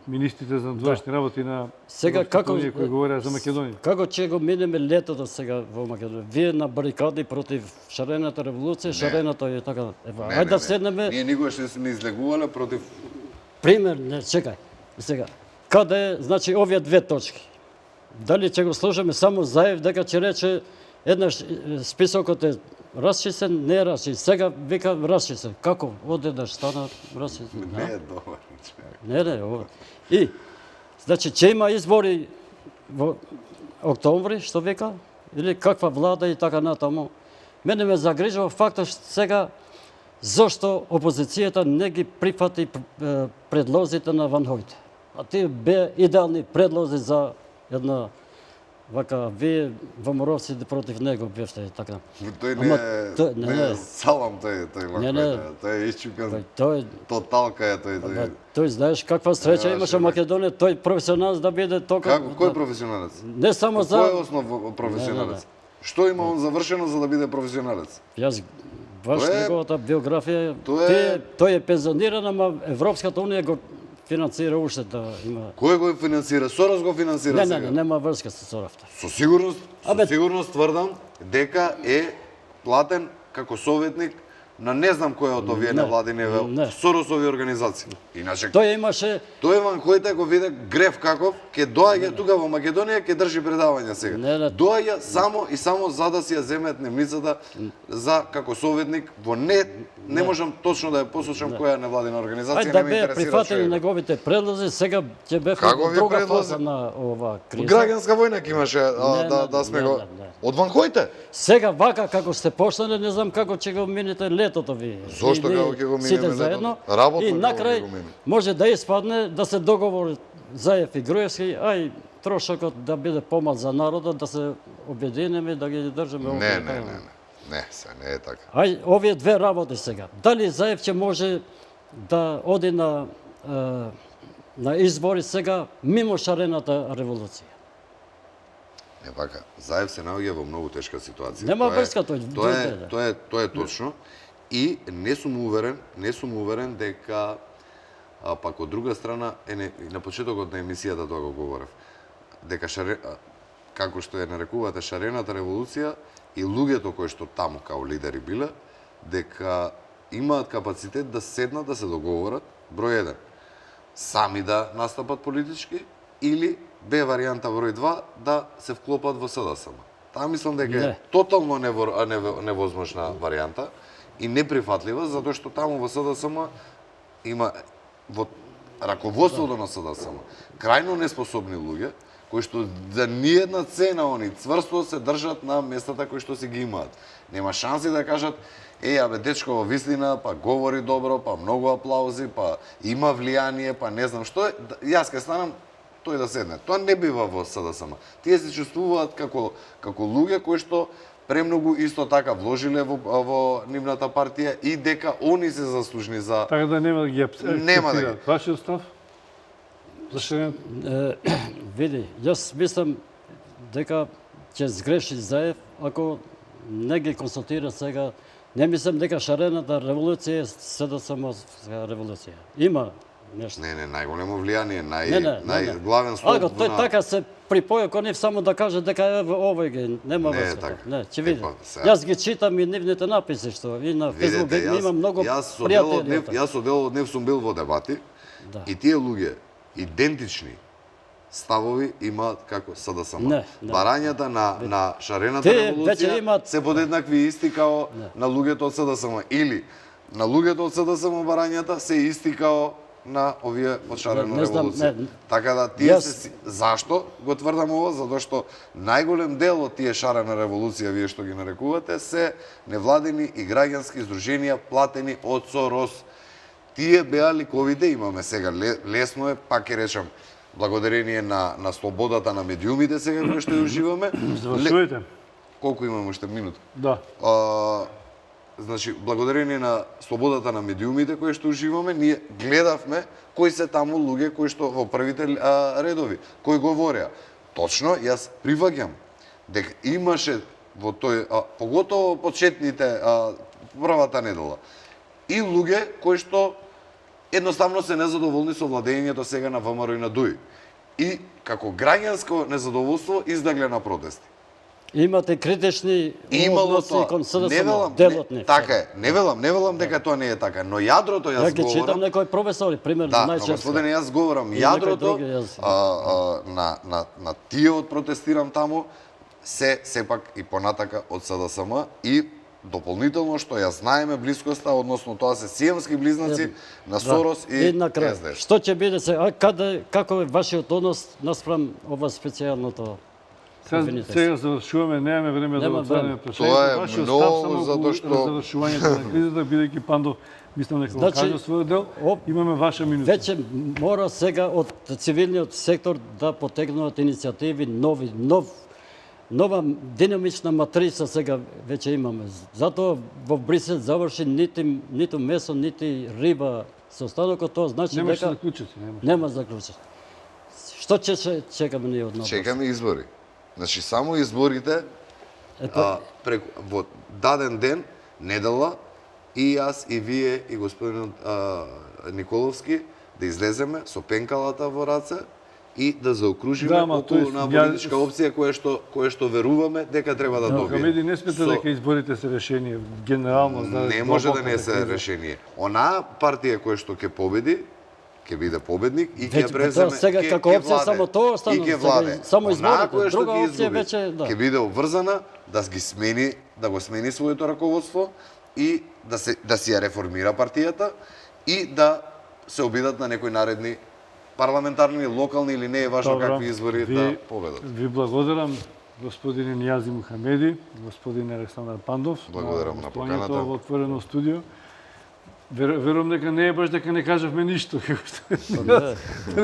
[SPEAKER 1] министрите за надворешни работи на
[SPEAKER 2] Сега
[SPEAKER 1] Европската
[SPEAKER 2] како
[SPEAKER 1] унија кои говореа за Македонија.
[SPEAKER 2] Како ќе го минеме летото сега во Македонија? Вие на барикади против шарената револуција, шарената е така. Ева, ајде да седнеме.
[SPEAKER 3] Ние никогаш не сме излегувале против.
[SPEAKER 2] Пример, не, чекај. Сега, каде е, значи, овие две точки? Дали ќе го слушаме само Заев дека ќе рече еднаш списокот е расчистен, не е расчистен. Сега вика расчистен. Како? Одеднаш стана расчистен.
[SPEAKER 3] Не е добар.
[SPEAKER 2] Не, ова. И, значи, ќе има избори во октомври, што вика, или каква влада и така натаму. Мене ме загрижува фактот што сега зошто опозицијата не ги прифати предлозите на Ванхојте. А тие беа идеални предлози за една вака, вие Ваморовците против него бевте така.
[SPEAKER 3] Тој не е салам, тој Ванхојте. Тој е исчукан. Тоталка е тој.
[SPEAKER 2] Тој знаеш каква среќа имаше Македонија, тој професионалец да биде тока.
[SPEAKER 3] Како кој професионалец?
[SPEAKER 2] Не само за
[SPEAKER 3] Кој е основ професионалец? Што има он завршено за да биде професионалец?
[SPEAKER 2] Јас баш неговата биографија,
[SPEAKER 3] тој
[SPEAKER 2] е пензиониран, ама Европската унија го финансира уште да има.
[SPEAKER 3] Кој го финансира? Сорос го финансира сега?
[SPEAKER 2] Не, нема врска со Соровта.
[SPEAKER 3] Со сигурност тврдам дека е платен како советник на не знам кој од овие невладини Соросови организации. Иначе
[SPEAKER 2] тој имаше
[SPEAKER 3] Ванхојте го виде греф каков, ќе доаѓа тука во Македонија, ќе држи предавања сега. Доаѓа само и само за да си ја земе дневницата за како советник во не можам точно да ја посочам која невладина организација,
[SPEAKER 2] не ме интересира. Прифатени неговите предлози, сега ќе бе друга фаза на ова криза.
[SPEAKER 3] Граѓанска војна ќе имаше да сме го од Ванхојте.
[SPEAKER 2] Сега вака како сте почнале, не знам како ќе го минете летото ви.
[SPEAKER 3] Зошто како ќе го минеме
[SPEAKER 2] заедно?
[SPEAKER 3] Работно
[SPEAKER 2] и накрај може да испадне да се договори Заев и Груевски, ај трошокот да биде помал за народот, да се обединеме, да ги држиме
[SPEAKER 3] околу. Не, не е така.
[SPEAKER 2] Ај, овие две работи сега. Дали Заев ќе може да оди на избори сега мимо шарената револуција?
[SPEAKER 3] Не вака, Заев се наоѓа во многу тешка ситуација.
[SPEAKER 2] Нема врска тој.
[SPEAKER 3] Тоа е точно. И не сум уверен дека пак од друга страна на почетокот на емисијата тоа го говорев. Дека како што ја нарекувате шарената револуција и луѓето кои што таму као лидери биле, дека имаат капацитет да седнат, да се договорат, број 1, сами да настапат политички, или Б варијанта број 2, да се вклопат во СДСМ. Таа мислам дека е тотално невозможна варијанта и неприфатлива, затоа што таму во СДСМ има во раководството на СДСМ крајно неспособни луѓе, кои што за ниедна цена они цврсто се држат на местата кои што си ги имаат. Нема шанси да кажат, абе дечко во вистина, па говори добро, па многу аплаузи, па има влијание, па не знам што, јас ке станам тој да седне. Тоа не бива во СДСМ. Тие се чувствуваат како луѓе кои што премногу исто така вложиле во нивната партија и дека они се заслужни за...
[SPEAKER 1] Така да нема да ги акцептираат. Вашиот став?
[SPEAKER 2] Види, јас мислам дека ќе сгреши Заев ако не ги консултира сега. Не мислам дека шарената револуција е СДСМ револуција. Има нешто.
[SPEAKER 3] Не, најголемо влијание, најглавен столб.
[SPEAKER 2] Ако тој така се припоја кон нив само да каже дека овој ги нема врска. Не, ќе види. Јас ги читам и нивните написи што и на Facebook има многу пријатели.
[SPEAKER 3] Јас со дел од нив сум бил во дебати и тие луѓе идентични ставови имаат како СДСМ. Барањата на шарената револуција се подеднакви исти као на луѓето од СДСМ, или на луѓето од СДСМ барањата се исти као на овие од шарена револуција. Така да тие се зашто го тврдам ова, затоа што најголем дел од тие шарена револуција, вие што ги нарекувате, се невладени и граѓански здруженија платени од Сорос. Тие беа ликовите, имаме сега лесно е, пак ќе речам, благодарение на слободата на медиумите сега кои што ја уживаме.
[SPEAKER 1] Завршувате.
[SPEAKER 3] Колку имаме уште минута?
[SPEAKER 1] Да.
[SPEAKER 3] Значи, благодарение на слободата на медиумите кои што уживаме, ние гледавме кои се таму луѓе кои што во првите редови, кои говореа. Точно, јас приваѓам дека имаше во тој, поготово почетните првата недела, и луѓе кои што едноставно се незадоволни со владењето сега на ВМРО и на ДУИ. И како граѓанско незадоволство издагле на протести.
[SPEAKER 2] Имате критични
[SPEAKER 3] Имало
[SPEAKER 2] односи
[SPEAKER 3] тоа.
[SPEAKER 2] кон СДСМ,
[SPEAKER 3] Не велам,
[SPEAKER 2] делот
[SPEAKER 3] не,
[SPEAKER 2] не.
[SPEAKER 3] така е. Не велам дека тоа не е така, но јадрото јас
[SPEAKER 2] Ја ги читам
[SPEAKER 3] говорам.
[SPEAKER 2] некои професори, пример
[SPEAKER 3] Да, но
[SPEAKER 2] најчесто.
[SPEAKER 3] господине, јас говорам
[SPEAKER 2] И
[SPEAKER 3] јадрото
[SPEAKER 2] некои други, јас-
[SPEAKER 3] на тие од протестирам таму се сепак и понатака од СДСМ и дополнително што ја знаеме блискоста, односно тоа се сиемски близнаци на Сорос и
[SPEAKER 2] на крај,
[SPEAKER 3] СДС.
[SPEAKER 2] што ќе биде се, како е вашиот однос наспрам ова специјалното обвинителство?
[SPEAKER 1] Сега завршуваме, немаме време да
[SPEAKER 2] Нема
[SPEAKER 1] отвараме
[SPEAKER 2] време.
[SPEAKER 1] прашањето.
[SPEAKER 3] Тоа е
[SPEAKER 1] Вашиот
[SPEAKER 3] многу,
[SPEAKER 1] став само
[SPEAKER 3] затоа што-
[SPEAKER 1] завршувањето на кризата, бидејќи Пандов мислам дека го
[SPEAKER 2] Значи,
[SPEAKER 1] кажа својот дел,
[SPEAKER 2] оп-
[SPEAKER 1] имаме ваша минута.
[SPEAKER 2] Веќе мора сега од цивилниот сектор да потегнуваат иницијативи, нова динамична матрица сега веќе имаме. Затоа во Брисел заврши ниту месо, нити риба со останокот, тоа значи
[SPEAKER 1] Немаше
[SPEAKER 2] дека
[SPEAKER 1] заклучоци, немаше.
[SPEAKER 2] нема заклучок. Што ќе чекаме ние од нас?
[SPEAKER 3] Чекаме избори. Значи само изборите во даден ден, недела, и јас, и вие, и господинот Николовски, да излеземе со пенкалата во раце и да заокружиме
[SPEAKER 1] Да, ама
[SPEAKER 3] околу
[SPEAKER 1] тој
[SPEAKER 3] на
[SPEAKER 1] ја-
[SPEAKER 3] политичка опција која што веруваме дека треба да добие.
[SPEAKER 1] Хамеди, не смета дека изборите се решение генерално
[SPEAKER 3] Не може да не се решение. Онаа партија која што ќе победи, ќе биде победник и ќе
[SPEAKER 2] Веќе,
[SPEAKER 3] преземе
[SPEAKER 2] тоа сега како
[SPEAKER 3] ќе
[SPEAKER 2] опција
[SPEAKER 3] владе.
[SPEAKER 2] само тоа остана,
[SPEAKER 3] И ќе
[SPEAKER 2] сега
[SPEAKER 3] владе.
[SPEAKER 2] само
[SPEAKER 3] Онаа
[SPEAKER 2] изборите,
[SPEAKER 3] која што
[SPEAKER 2] друга
[SPEAKER 3] ќе
[SPEAKER 2] опција
[SPEAKER 3] изгуби,
[SPEAKER 2] веќе, да.
[SPEAKER 3] ќе биде обврзана да ги смени, да го смени своето раководство и да си ја реформира партијата и да се обидат на некои наредни парламентарни, локални или не е важно
[SPEAKER 1] Добро.
[SPEAKER 3] какви избори да победат.
[SPEAKER 1] Ви благодарам, господин Нијази Мухамеди, господин Александар Пандов.
[SPEAKER 3] Благодарам на
[SPEAKER 1] гостувањето
[SPEAKER 3] поканата.
[SPEAKER 1] во отворено студио. Верувам дека не е баш дека не кажавме ништо, како што да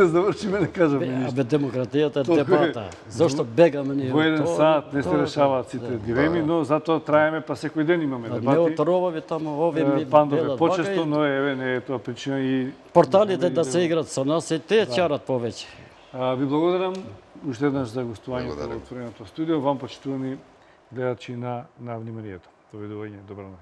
[SPEAKER 1] завршиме не кажавме ништо.
[SPEAKER 2] Абе, демократијата е
[SPEAKER 1] Толку е.
[SPEAKER 2] дебата. Зошто бегаме ние?
[SPEAKER 1] Во еден
[SPEAKER 2] Тоа-
[SPEAKER 1] саат не се
[SPEAKER 2] тоа-
[SPEAKER 1] решаваат сите дилеми, но затоа траеме, па секој ден имаме
[SPEAKER 2] Не
[SPEAKER 1] дебати.
[SPEAKER 2] отровави таму, овие ми
[SPEAKER 1] Пандов е
[SPEAKER 2] велат
[SPEAKER 1] почесто,
[SPEAKER 2] вака и
[SPEAKER 1] но еве не е тоа причина и
[SPEAKER 2] порталите да се играт со нас и тие чарат повеќе.
[SPEAKER 1] ви благодарам уште еднаш за гостувањето во
[SPEAKER 3] Благодарам.
[SPEAKER 1] отвореното студио, вам почитувани гледачи на вниманието. Довидување, добра ноќ.